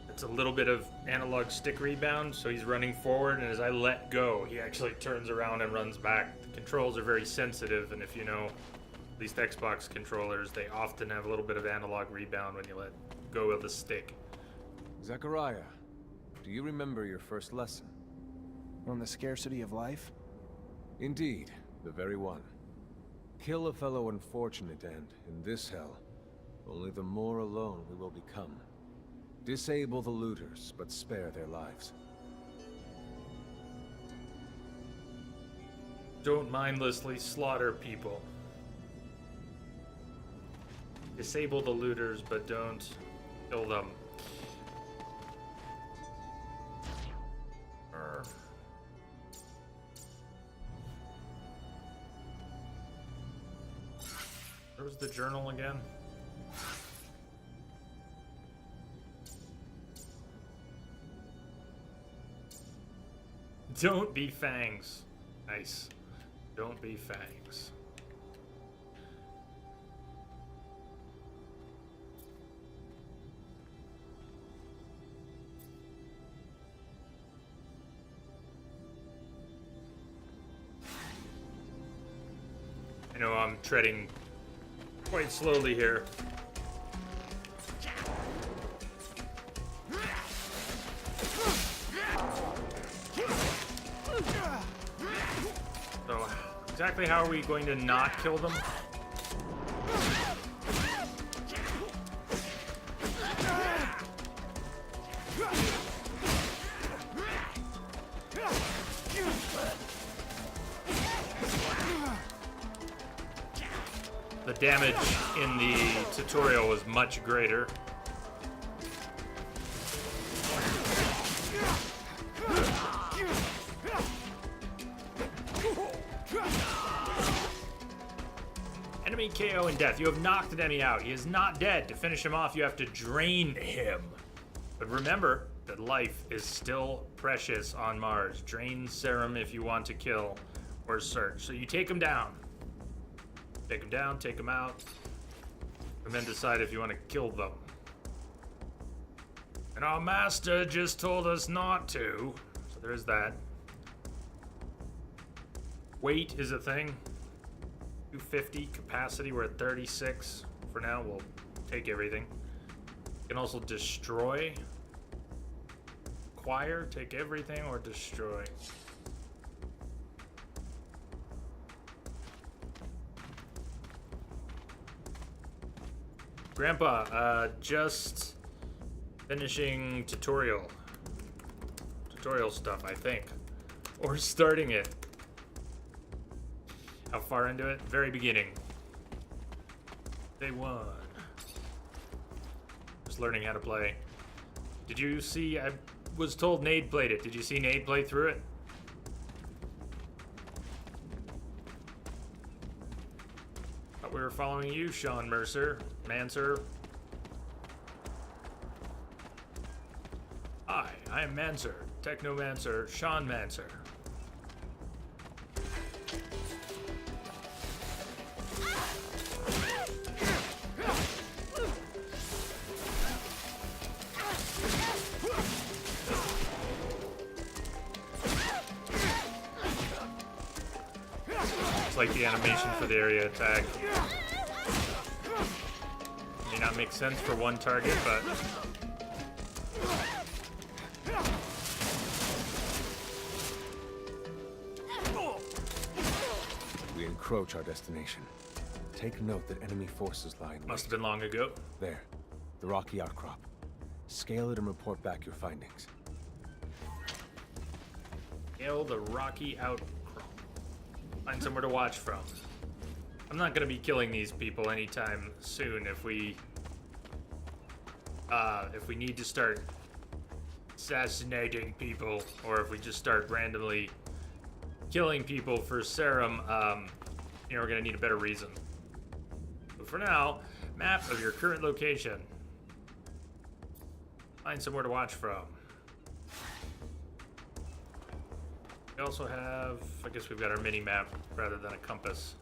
Speaker 1: It's a little bit of analog stick rebound, so he's running forward, and as I let go, he actually turns around and runs back. The controls are very sensitive, and if you know, at least Xbox controllers, they often have a little bit of analog rebound when you let go of the stick.
Speaker 7: Zachariah, do you remember your first lesson?
Speaker 3: On the scarcity of life?
Speaker 7: Indeed, the very one. Kill a fellow unfortunate, and, in this hell, only the more alone we will become. Disable the looters, but spare their lives.
Speaker 1: Don't mindlessly slaughter people. Disable the looters, but don't kill them. Where's the journal again? Don't be fangs. Nice. Don't be fangs. I know I'm treading quite slowly here. So, exactly how are we going to not kill them? The damage in the tutorial was much greater. Enemy KO and death. You have knocked an enemy out. He is not dead. To finish him off, you have to drain him. But remember that life is still precious on Mars. Drain serum if you want to kill or search. So you take him down. Take them down, take them out, and then decide if you want to kill them. And our master just told us not to, so there's that. Weight is a thing. 250 capacity, we're at 36. For now, we'll take everything. You can also destroy. Acquire, take everything, or destroy. Grandpa, just Finishing tutorial. Tutorial stuff, I think. Or starting it. How far into it? Very beginning. Day 1. Just learning how to play. Did you see? I was told Nade played it. Did you see Nade play through it? Thought we were following you, Sean Mancer. Hi, I am Mancer, Technomancer, Sean Mancer. Like the animation for the area attack. May not make sense for one target, but
Speaker 7: we encroach our destination. Take note that enemy forces lie in wait.
Speaker 1: Must have been long ago.
Speaker 7: There, the rocky outcrop. Scale it and report back your findings.
Speaker 1: Scale the rocky outcrop. Find somewhere to watch from. I'm not gonna be killing these people anytime soon. If we need to start assassinating people, or if we just start randomly killing people for serum, you know, we're gonna need a better reason. But for now, map of your current location. Find somewhere to watch from. We also have, I guess we've got our mini map rather than a compass.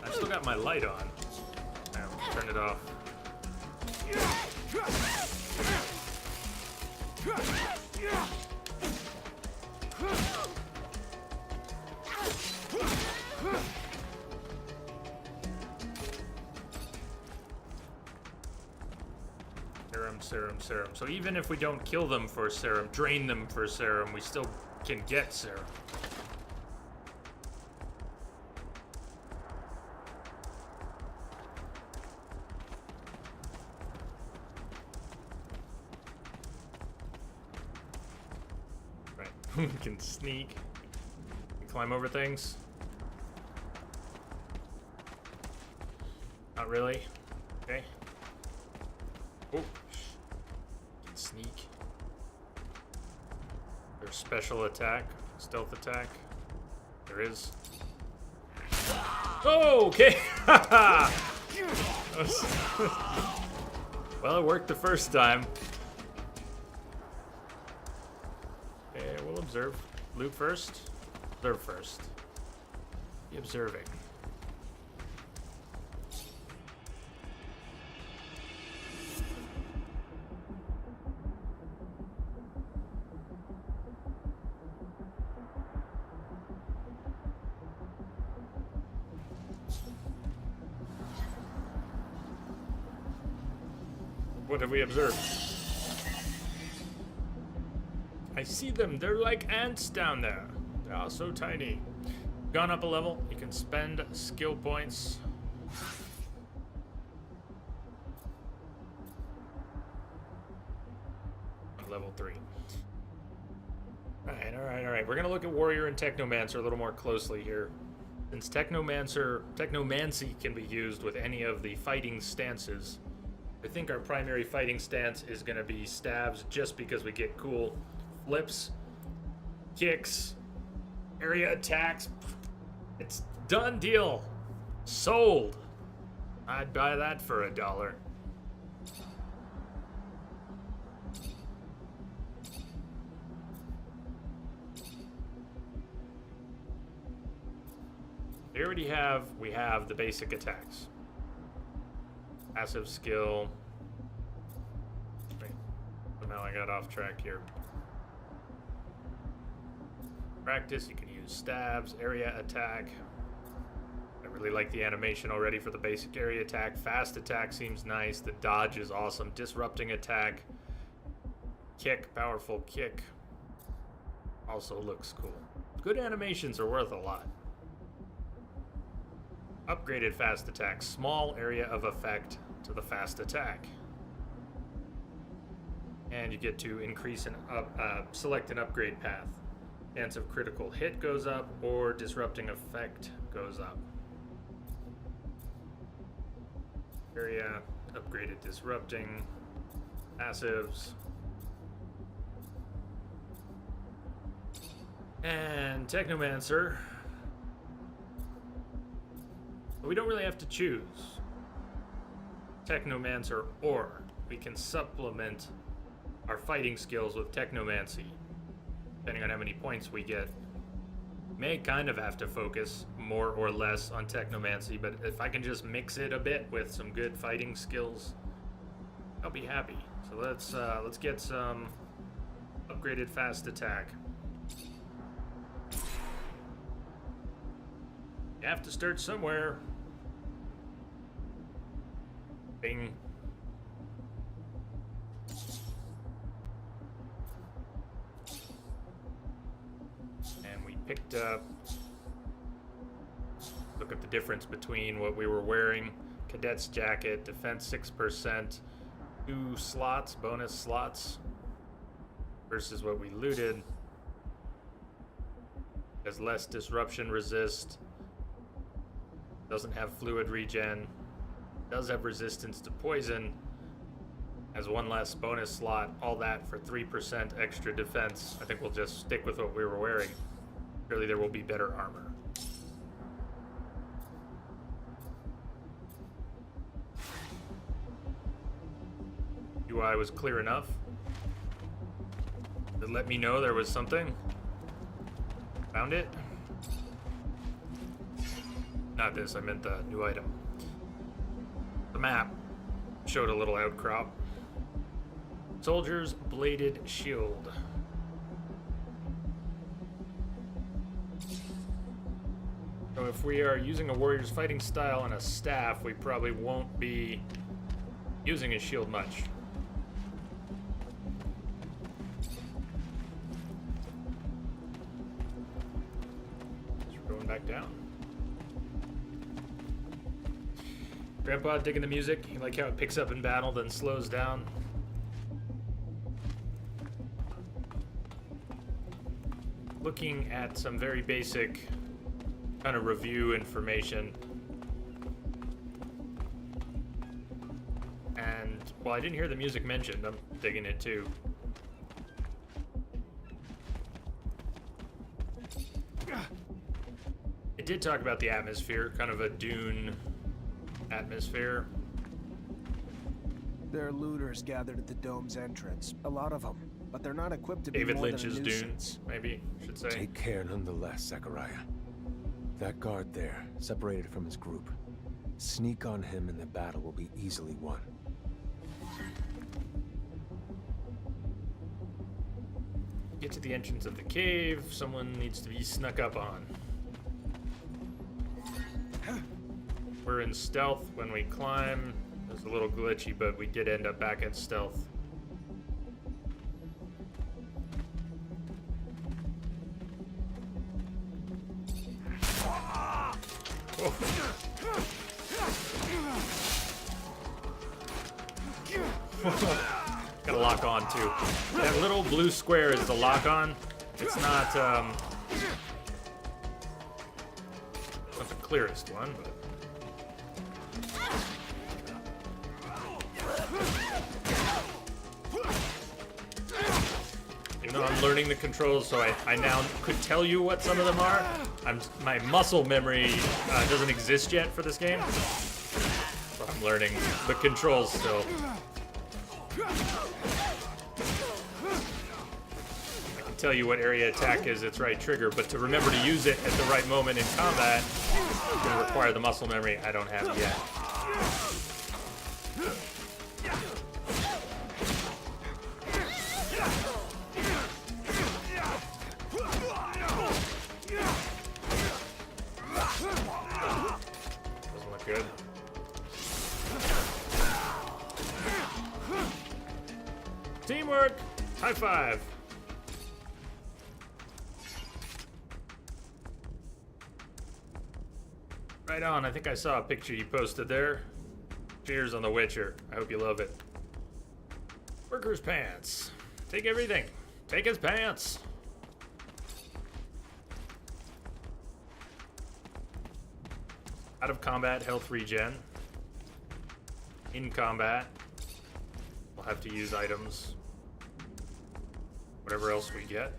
Speaker 1: I've still got my light on. Now, turn it off. Serum. So even if we don't kill them for serum, drain them for serum, we still can get serum. Right, we can sneak, climb over things. Not really. Okay. Oh. Sneak. There's special attack, stealth attack. There is. Oh, okay. Well, it worked the first time. Okay, we'll observe. Loot first. Observe first. Be observing. What have we observed? I see them. They're like ants down there. They are so tiny. Gone up a level. You can spend skill points. On level 3. Alright. We're gonna look at Warrior and Technomancer a little more closely here. Since Technomancy can be used with any of the fighting stances, I think our primary fighting stance is going to be stabs just because we get cool flips, kicks, area attacks. It's done deal. Sold. I'd buy that for $1. We have the basic attacks. Passive skill. Wait, somehow I got off track here. Practice, you can use stabs, area attack. I really like the animation already for the basic area attack. Fast attack seems nice. The dodge is awesome. Disrupting attack. Kick, powerful kick. Also looks cool. Good animations are worth a lot. Upgraded fast attack. Small area of effect to the fast attack. And you get to increase and select an upgrade path. Chance of critical hit goes up, or disrupting effect goes up. Area, upgraded disrupting, passives. And Technomancer. We don't really have to choose Technomancer, or we can supplement our fighting skills with Technomancy. Depending on how many points we get. May kind of have to focus more or less on Technomancy, but if I can just mix it a bit with some good fighting skills, I'll be happy. So let's get some upgraded fast attack. You have to start somewhere. Bing. And we picked up, look at the difference between what we were wearing. Cadet's jacket, defense 6%, 2 slots, bonus slots, versus what we looted. Has less disruption resist, doesn't have fluid regen, does have resistance to poison, has 1 less bonus slot, all that for 3% extra defense. I think we'll just stick with what we were wearing. Surely there will be better armor. UI was clear enough. It let me know there was something. Found it. Not this, I meant the new item. The map showed a little outcrop. Soldier's bladed shield. So if we are using a warrior's fighting style and a staff, we probably won't be using his shield much. So we're going back down. Grandpa digging the music. You like how it picks up in battle, then slows down. Looking at some very basic kind of review information. And while I didn't hear the music mentioned, I'm digging it too. It did talk about the atmosphere, kind of a Dune atmosphere.
Speaker 3: There are looters gathered at the dome's entrance. A lot of them, but they're not equipped to
Speaker 1: David
Speaker 3: be more
Speaker 1: Lynch's
Speaker 3: than a
Speaker 1: Dune,
Speaker 3: nuisance.
Speaker 1: maybe, should say.
Speaker 7: Take care nonetheless, Zachariah. That guard there, separated from his group. Sneak on him and the battle will be easily won.
Speaker 1: Get to the entrance of the cave. Someone needs to be snuck up on. We're in stealth when we climb. It was a little glitchy, but we did end up back at stealth. Gotta lock on too. That little blue square is the lock on. It's not not the clearest one, but even though I'm learning the controls, so I now could tell you what some of them are. My muscle memory doesn't exist yet for this game, so I'm learning the controls still. I can tell you what area attack is its right trigger, but to remember to use it at the right moment in combat is going to require the muscle memory I don't have yet. Doesn't look good. Teamwork! High five! Right on. I think I saw a picture you posted there. Cheers on The Witcher. I hope you love it. Worker's pants. Take everything. Take his pants. Out of combat, health regen. In combat, we'll have to use items. Whatever else we get.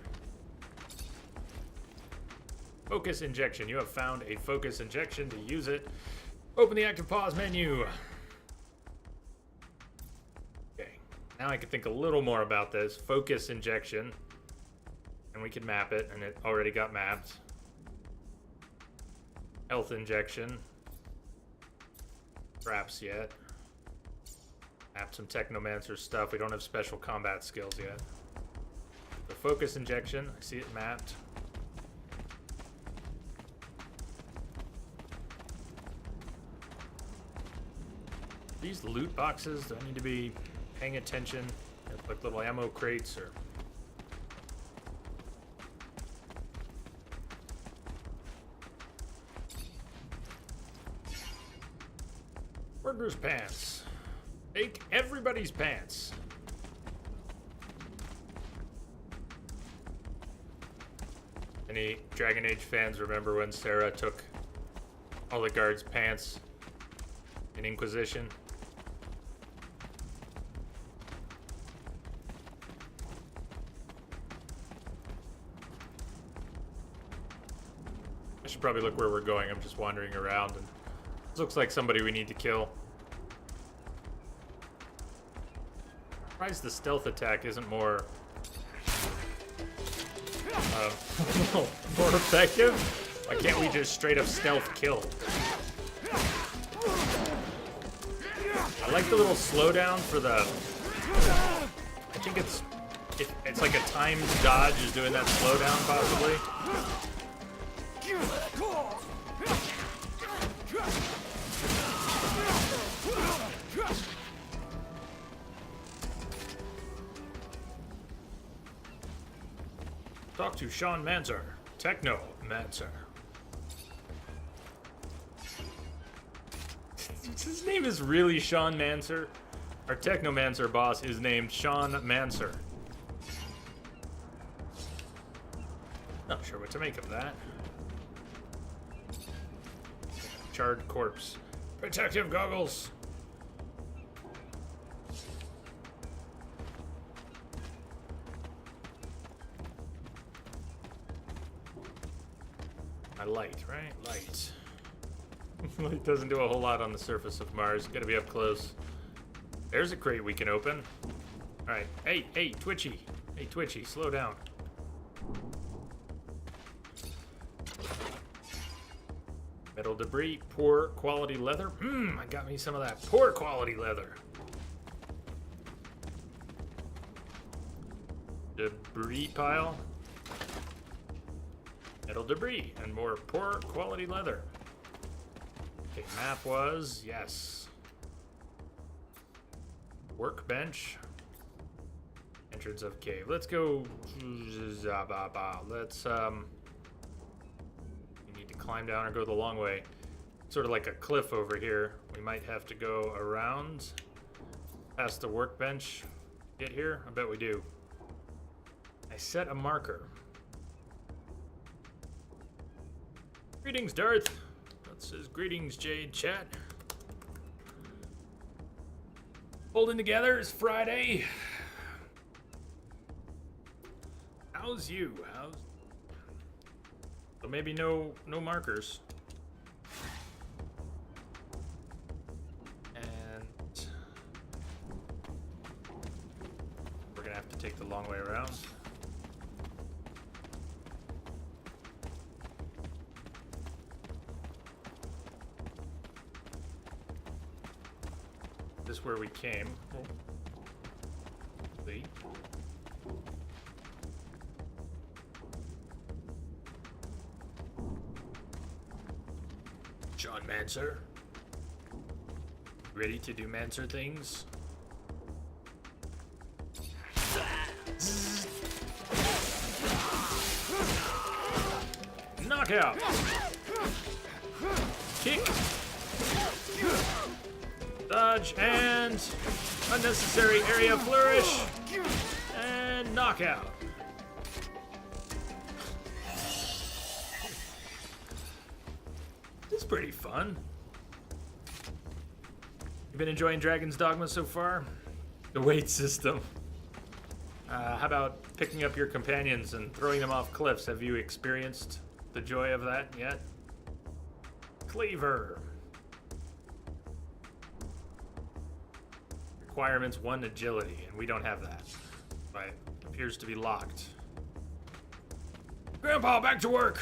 Speaker 1: Focus injection. You have found a focus injection. To use it, open the active pause menu. Okay, now I can think a little more about this. Focus injection. And we can map it, and it already got mapped. Health injection. Traps yet. Map some Technomancer stuff. We don't have special combat skills yet. The focus injection. I see it mapped. These loot boxes, do I need to be paying attention? It's like little ammo crates or... Worker's pants. Take everybody's pants. Any Dragon Age fans remember when Sarah took all the guards' pants in Inquisition? I should probably look where we're going. I'm just wandering around, and this looks like somebody we need to kill. Surprised the stealth attack isn't more more effective. Why can't we just straight up stealth kill? I like the little slowdown for the... I think it's like a timed dodge is doing that slowdown possibly. Talk to Technomancer. Technomancer. His name is really Sean Mancer. Our Technomancer boss is named Sean Mancer. Not sure what to make of that. Charred corpse. Protective goggles. My light, right? Light. Light doesn't do a whole lot on the surface of Mars. Gotta be up close. There's a crate we can open. Alright. Hey, Twitchy. Hey, Twitchy, slow down. Metal debris, poor quality leather. I got me some of that poor quality leather. Debris pile. Metal debris and more poor quality leather. Okay, map was, yes. Workbench. Entrance of cave. Let's go. Let's, you need to climb down or go the long way. Sort of like a cliff over here. We might have to go around past the workbench. Get here? I bet we do. I set a marker. Greetings, Darth. That says greetings, Jade chat. Holding together. It's Friday. How's you? So maybe no markers. And we're gonna have to take the long way around. This is where we came. See? Sean Mancer. Ready to do Mancer things? Knockout! kick. Dodge and unnecessary area flourish. And knockout. This is pretty fun. You been enjoying Dragon's Dogma so far? The weight system. How about picking up your companions and throwing them off cliffs? Have you experienced the joy of that yet? Cleaver. Requirements 1 agility, and we don't have that. But it appears to be locked. Grandpa, back to work!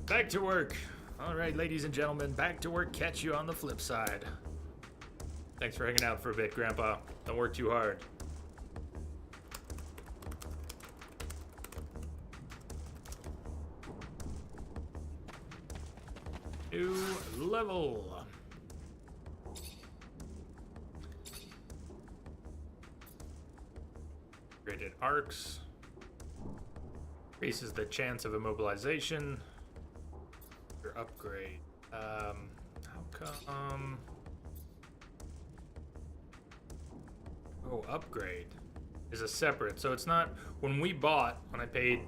Speaker 1: Back to work. All right, ladies and gentlemen, back to work. Catch you on the flip side. Thanks for hanging out for a bit, Grandpa. Don't work too hard. New level. Graded arcs. Increases the chance of immobilization. Your upgrade. How come? Oh, upgrade is a separate. So it's not when we bought, when I paid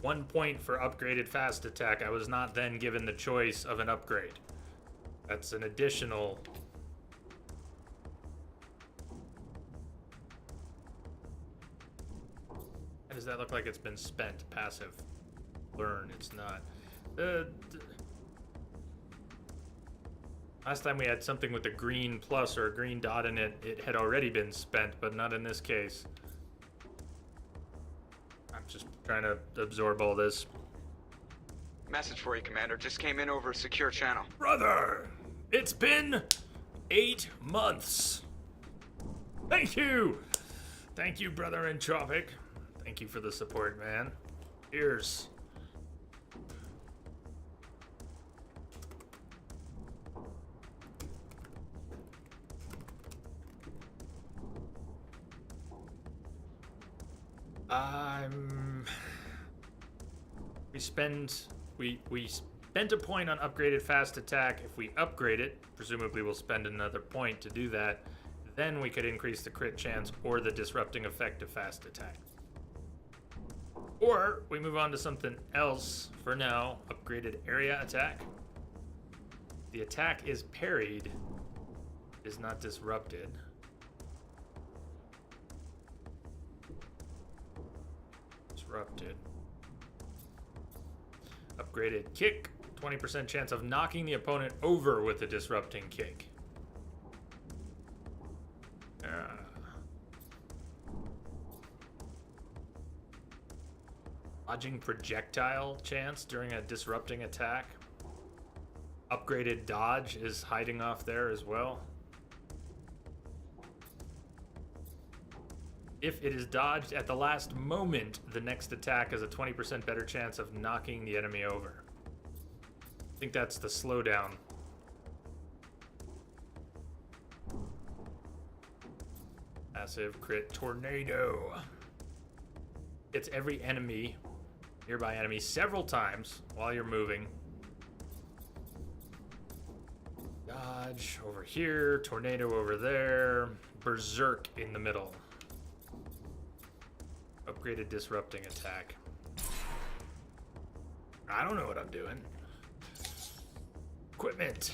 Speaker 1: 1 point for upgraded fast attack, I was not then given the choice of an upgrade. That's an additional. How does that look like it's been spent? Passive. Learn, it's not. Last time we had something with a green plus or a green dot in it, it had already been spent, but not in this case. I'm just trying to absorb all this.
Speaker 9: Message for you, Commander. Just came in over a secure channel.
Speaker 1: Brother, it's been 8 months. Thank you. Thank you, Brother Entropic. Thank you for the support, man. Cheers. We spent a point on upgraded fast attack. If we upgrade it, presumably we'll spend another point to do that. Then we could increase the crit chance or the disrupting effect of fast attack. Or we move on to something else for now. Upgraded area attack. The attack is parried, is not disrupted. Disrupted. Upgraded kick, 20% chance of knocking the opponent over with a disrupting kick. Dodging projectile chance during a disrupting attack. Upgraded dodge is hiding off there as well. If it is dodged at the last moment, the next attack has a 20% better chance of knocking the enemy over. I think that's the slowdown. Massive crit tornado. It's every enemy, nearby enemy, several times while you're moving. Dodge over here, tornado over there, berserk in the middle. Upgraded disrupting attack. I don't know what I'm doing. Equipment.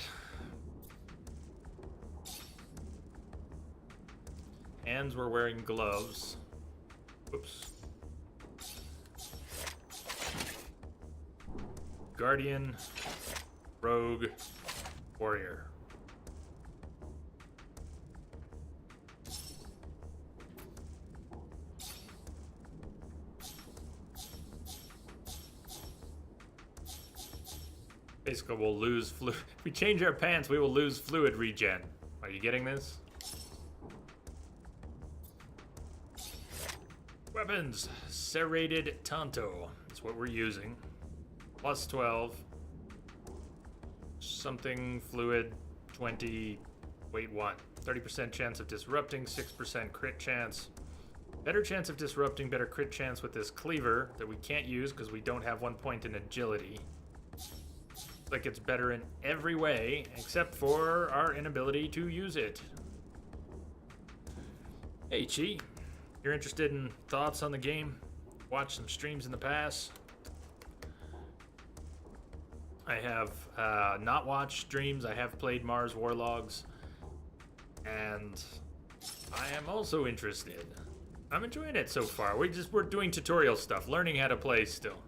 Speaker 1: Hands were wearing gloves. Whoops. Guardian, rogue, warrior. Basically, we'll lose fluid. If we change our pants, we will lose fluid regen. Are you getting this? Weapons. Serrated Tanto. That's what we're using. Plus 12. Something fluid. 20. Weight 1. 30% chance of disrupting. 6% crit chance. Better chance of disrupting. Better crit chance with this cleaver that we can't use because we don't have 1 point in agility. Like it's better in every way, except for our inability to use it. Hey, Chi. You're interested in thoughts on the game? Watched some streams in the past. I have not watched streams. I have played Mars Warlogs. And I am also interested. I'm enjoying it so far. We're doing tutorial stuff, learning how to play still.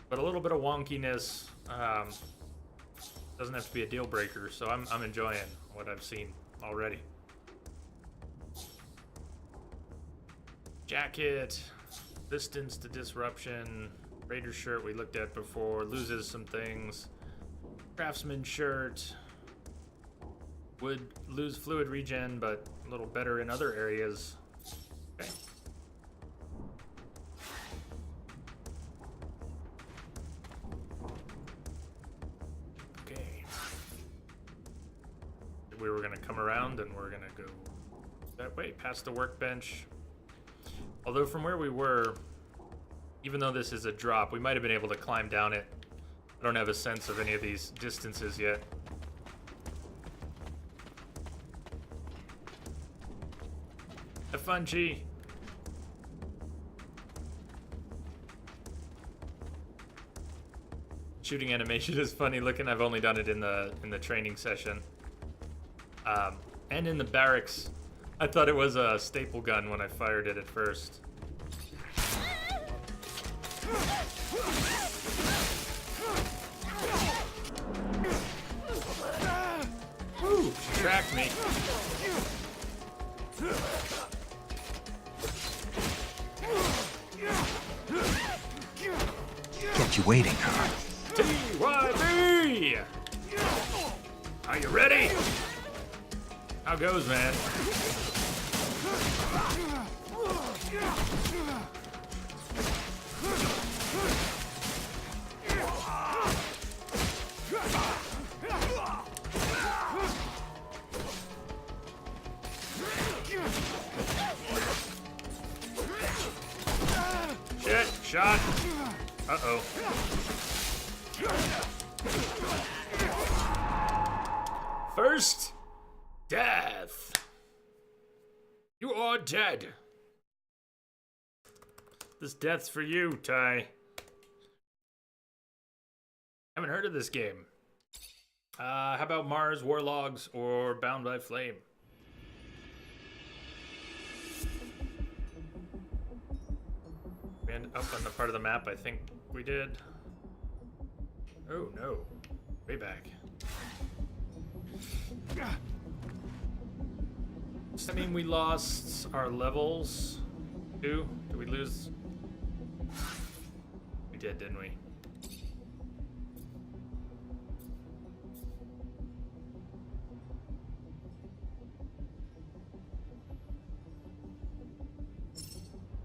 Speaker 1: But a little bit of wonkiness doesn't have to be a deal breaker, so I'm enjoying what I've seen already. Jacket, distance to disruption, Raider shirt we looked at before, loses some things. Craftsman shirt would lose fluid regen, but a little better in other areas. Okay. Okay. We were gonna come around and we're gonna go that way, past the workbench. Although from where we were, even though this is a drop, we might have been able to climb down it. I don't have a sense of any of these distances yet. Have fun, Chi. Shooting animation is funny looking. I've only done it in the training session. And in the barracks. I thought it was a staple gun when I fired it at first. Woo, she tracked me.
Speaker 9: Kept you waiting, huh?
Speaker 1: TYB! Are you ready? How goes, man? Shit, shot. Uh-oh. First death. You are dead. This death's for you, Ty. Haven't heard of this game. How about Mars Warlogs or Bound by Flame? We ended up on the part of the map I think we did. Oh no. Way back. Does that mean we lost our levels too? Did we lose? We did, didn't we?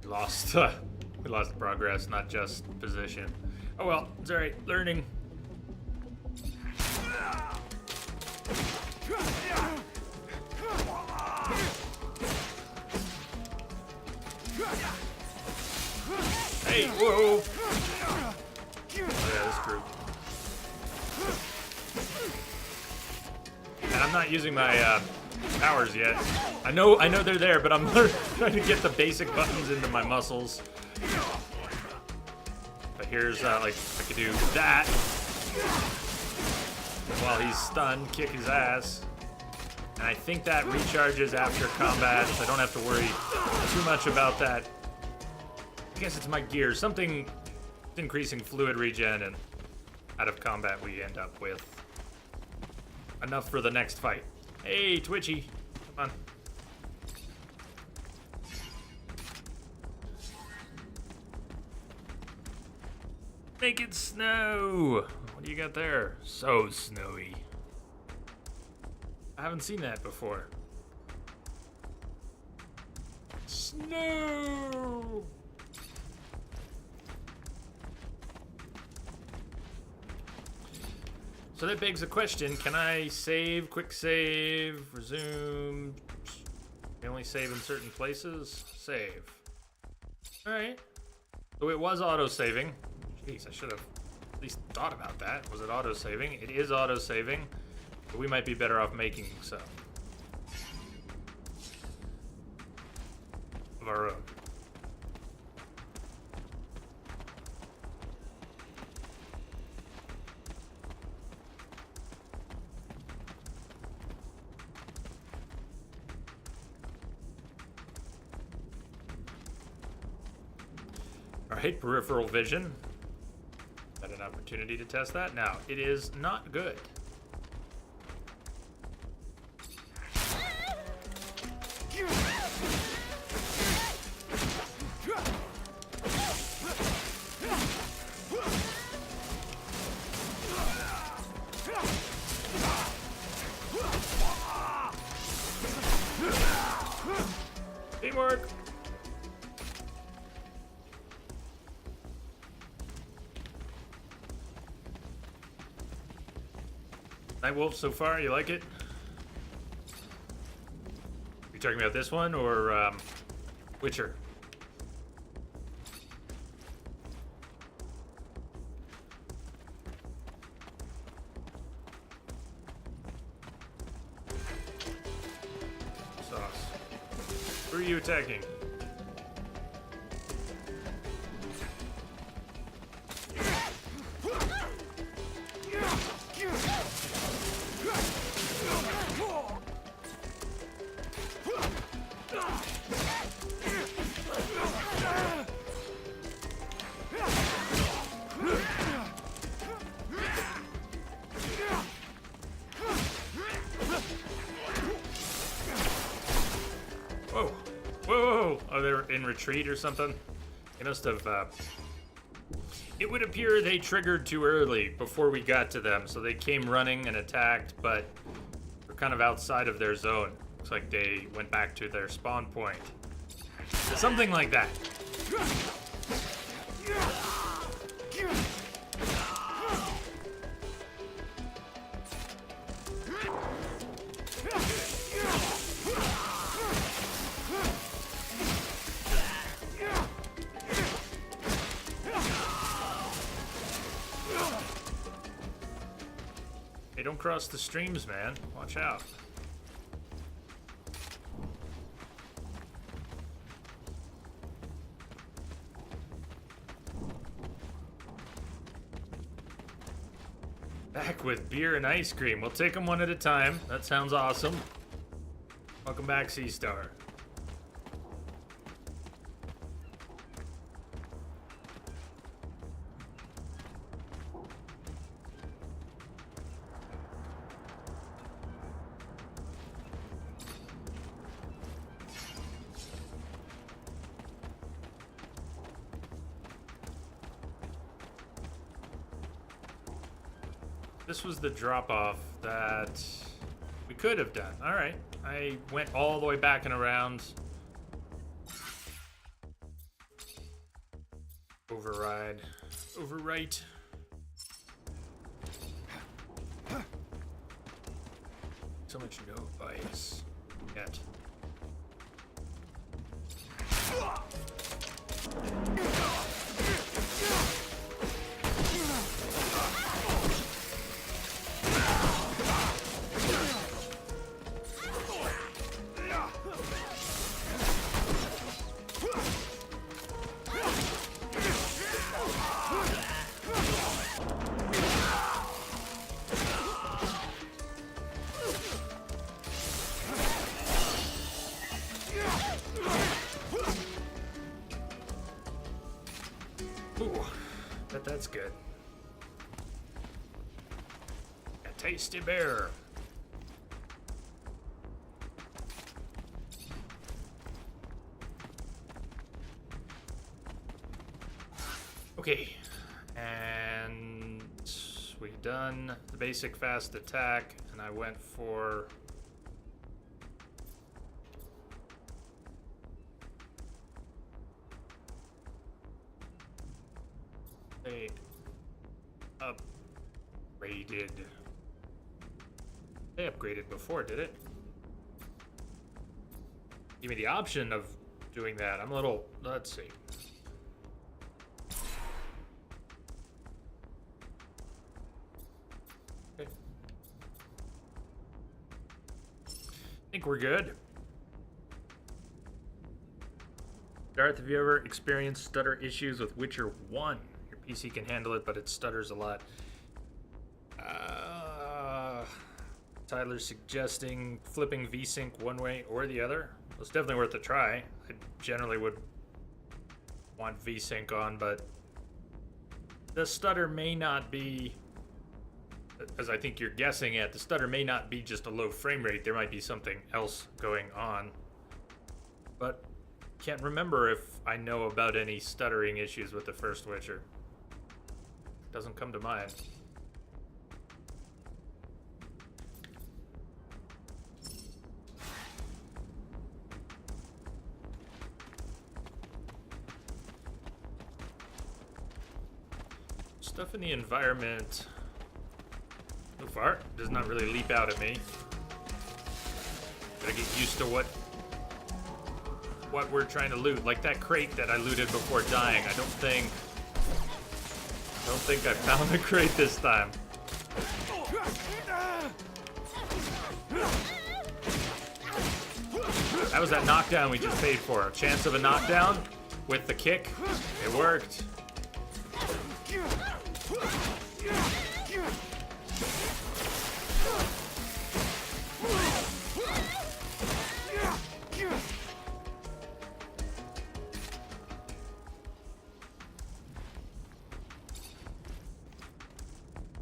Speaker 1: We lost progress, not just position. Oh well, it's alright. Learning. Hey, whoa! Oh, yeah, this group. And I'm not using my powers yet. I know they're there, but I'm trying to get the basic buttons into my muscles. But here's like I could do that while he's stunned, kick his ass. And I think that recharges after combat, so I don't have to worry too much about that. I guess it's my gear. Something increasing fluid regen, and out of combat we end up with enough for the next fight. Hey, Twitchy. Come on. Make it snow! What do you got there? So snowy. I haven't seen that before. Snow! So that begs the question, can I save, quick save, resume? I only save in certain places? Save. Alright. So it was auto-saving. Jeez, I should have At least thought about that. Was it auto-saving? It is auto-saving, but we might be better off making so. Of our own. Alright, peripheral vision. Had an opportunity to test that. Now, it is not good. Teamwork! Night Wolf so far, you like it? You talking about this one or Witcher? Sauce. Who are you attacking? Whoa. Whoa. Oh, they're in retreat or something? They must have, It would appear they triggered too early before we got to them, so they came running and attacked, but we're kind of outside of their zone. Looks like they went back to their spawn point. Something like that. Hey, don't cross the streams, man. Watch out. Back with beer and ice cream. We'll take them one at a time. That sounds awesome. Welcome back, Sea Star. This was the drop-off that we could have done. All right. I went all the way back and around. Override. Overwrite. So much no bias yet. Ooh, bet that's good. A tasty bear. Okay, and we've done the basic fast attack, and I went for they upgraded. They upgraded before, did it? Give me the option of doing that. I'm a little, let's see. think we're good. Darth, have you ever experienced stutter issues with Witcher 1? Your PC can handle it, but it stutters a lot. Tyler's suggesting flipping VSync one way or the other. It's definitely worth a try. I generally would want VSync on, but the stutter may not be, as I think you're guessing at, the stutter may not be just a low frame rate. There might be something else going on. But can't remember if I know about any stuttering issues with the first Witcher. Doesn't come to mind. Stuff in the environment so far does not really leap out at me. Gotta get used to what we're trying to loot. Like that crate that I looted before dying. I don't think I found the crate this time. That was that knockdown we just paid for. A chance of a knockdown with the kick. It worked.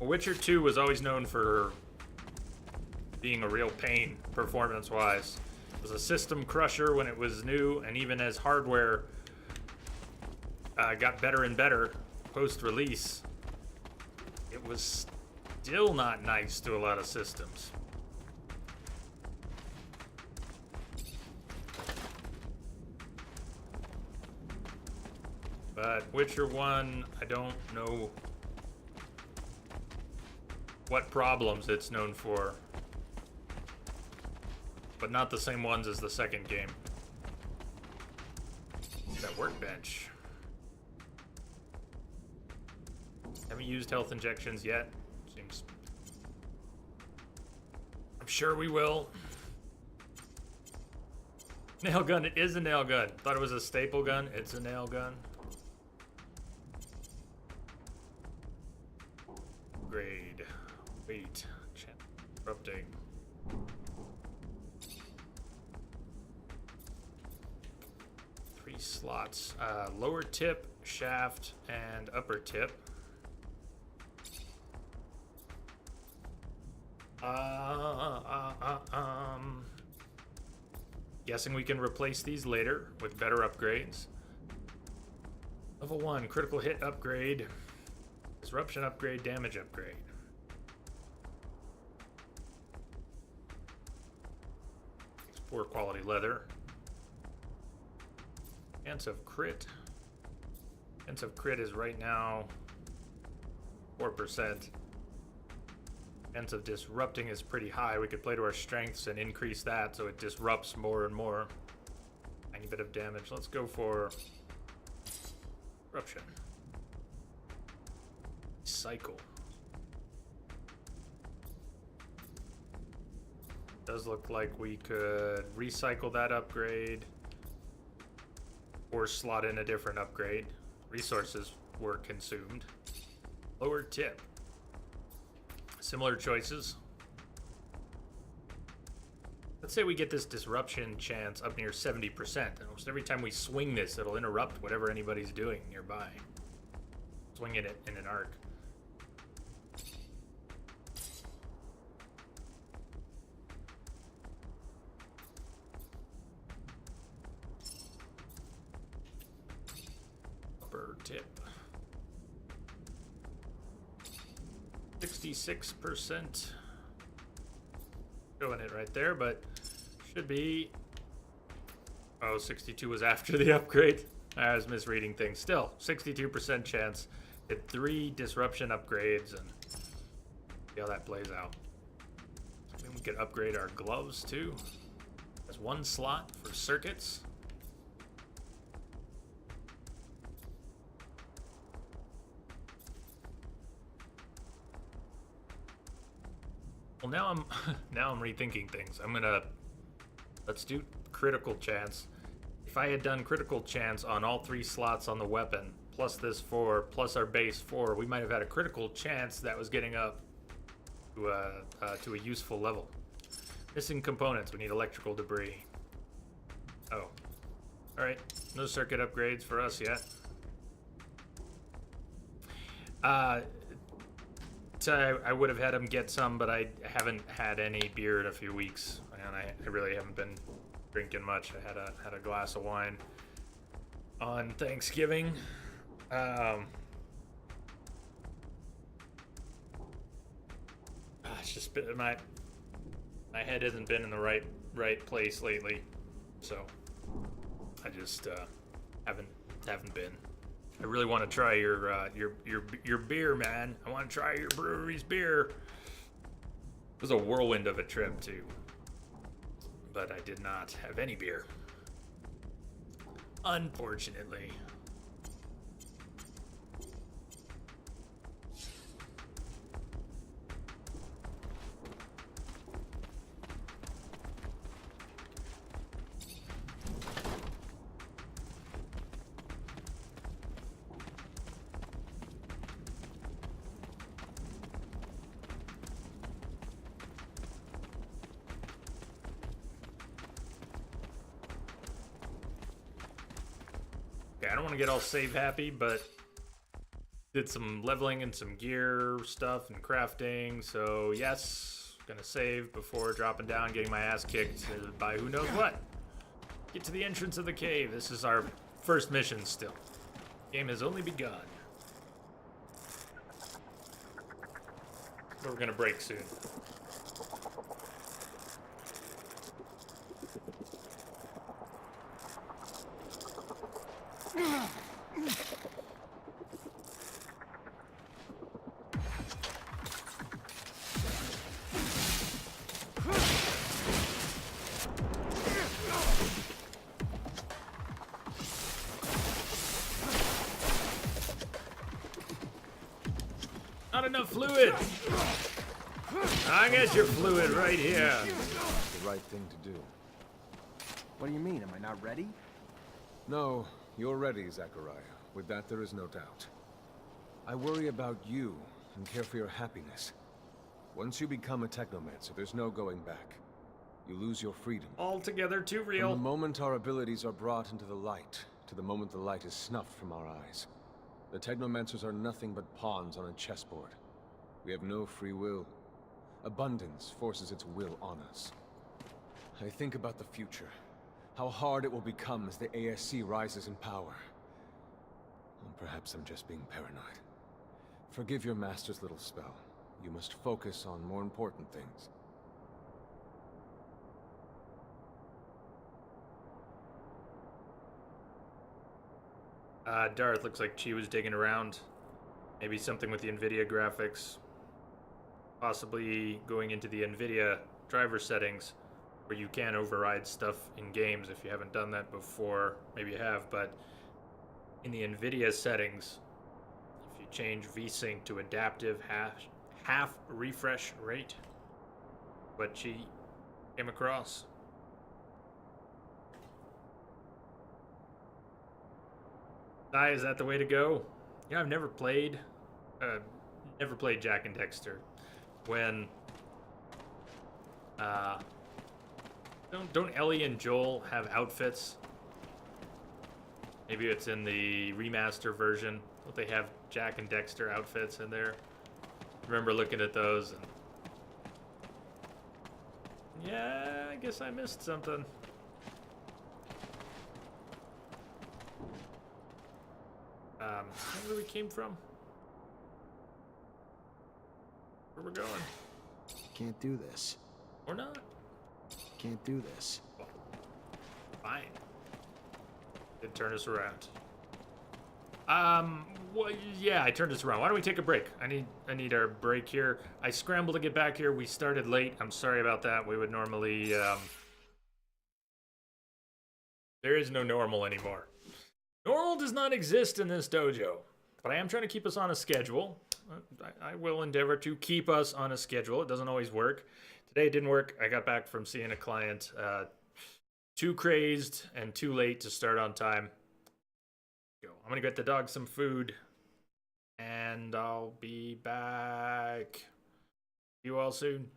Speaker 1: Witcher 2 was always known for being a real pain performance-wise. It was a system crusher when it was new, and even as hardware got better and better post-release, it was still not nice to a lot of systems. But Witcher 1, I don't know what problems it's known for, but not the same ones as the second game. That workbench. Haven't used health injections yet. Seems. I'm sure we will. Nail gun. It is a nail gun. Thought it was a staple gun. It's a nail gun. Grade. Wait. Interrupting. Three slots. Lower tip, shaft, and upper tip. Guessing we can replace these later with better upgrades. Level 1, critical hit upgrade. Disruption upgrade, damage upgrade. It's poor quality leather. Chance of crit. Chance of crit is right now 4%. Chance of disrupting is pretty high. We could play to our strengths and increase that so it disrupts more and more. Tiny bit of damage. Let's go for disruption. Cycle. Does look like we could recycle that upgrade or slot in a different upgrade. Resources were consumed. Lower tip. Similar choices. Let's say we get this disruption chance up near 70%. Almost every time we swing this, it'll interrupt whatever anybody's doing nearby. Swinging it in an arc. Upper tip. 66%. Showing it right there, but should be. Oh, 62 was after the upgrade. I was misreading things. Still, 62% chance. Hit 3 disruption upgrades and see how that plays out. Maybe we could upgrade our gloves too. There's 1 slot for circuits. Well, now I'm rethinking things. I'm gonna Let's do critical chance. If I had done critical chance on all 3 slots on the weapon, plus this 4, plus our base 4, we might have had a critical chance that was getting up to a useful level. Missing components. We need electrical debris. Oh. Alright. No circuit upgrades for us yet. So I would have had him get some, but I haven't had any beer in a few weeks, and I really haven't been drinking much. I had a glass of wine on Thanksgiving. It's just been, my head hasn't been in the right place lately, so I just haven't been. I really want to try your beer, man. I want to try your brewery's beer. It was a whirlwind of a trip too, but I did not have any beer, unfortunately. I don't want to get all save happy, but did some leveling and some gear stuff and crafting. So yes, gonna save before dropping down, getting my ass kicked by who knows what. Get to the entrance of the cave. This is our first mission still. Game has only begun. But we're gonna break soon. Not enough fluid. I got your fluid right here.
Speaker 7: The right thing to do.
Speaker 3: What do you mean? Am I not ready?
Speaker 7: No, you're ready, Zachariah. With that, there is no doubt. I worry about you and care for your happiness. Once you become a Technomancer, there's no going back. You lose your freedom.
Speaker 1: Altogether too real.
Speaker 7: From the moment our abilities are brought into the light, to the moment the light is snuffed from our eyes. The Technomancers are nothing but pawns on a chessboard. We have no free will. Abundance forces its will on us. I think about the future. How hard it will become as the ASC rises in power. Or perhaps I'm just being paranoid. Forgive your master's little spell. You must focus on more important things.
Speaker 1: Darth, looks like she was digging around. Maybe something with the NVIDIA graphics. Possibly going into the NVIDIA driver settings, where you can override stuff in games if you haven't done that before. Maybe you have, but in the NVIDIA settings, if you change VSync to adaptive half refresh rate, what she came across. Is that the way to go? You know, I've never played Jack and Dexter. When don't Ellie and Joel have outfits? Maybe it's in the remaster version. Don't they have Jack and Dexter outfits in there? I remember looking at those and yeah, I guess I missed something. Is that where we came from? Where we're going?
Speaker 3: Can't do this.
Speaker 1: Or not?
Speaker 3: Can't do this.
Speaker 1: Well, fine. Did turn us around. Well, yeah, I turned us around. Why don't we take a break? I need our break here. I scrambled to get back here. We started late. I'm sorry about that. We would normally, there is no normal anymore. Normal does not exist in this dojo, but I am trying to keep us on a schedule. I will endeavor to keep us on a schedule. It doesn't always work. Today it didn't work. I got back from seeing a client too crazed and too late to start on time. Go. I'm gonna get the dog some food, and I'll be back. See you all soon.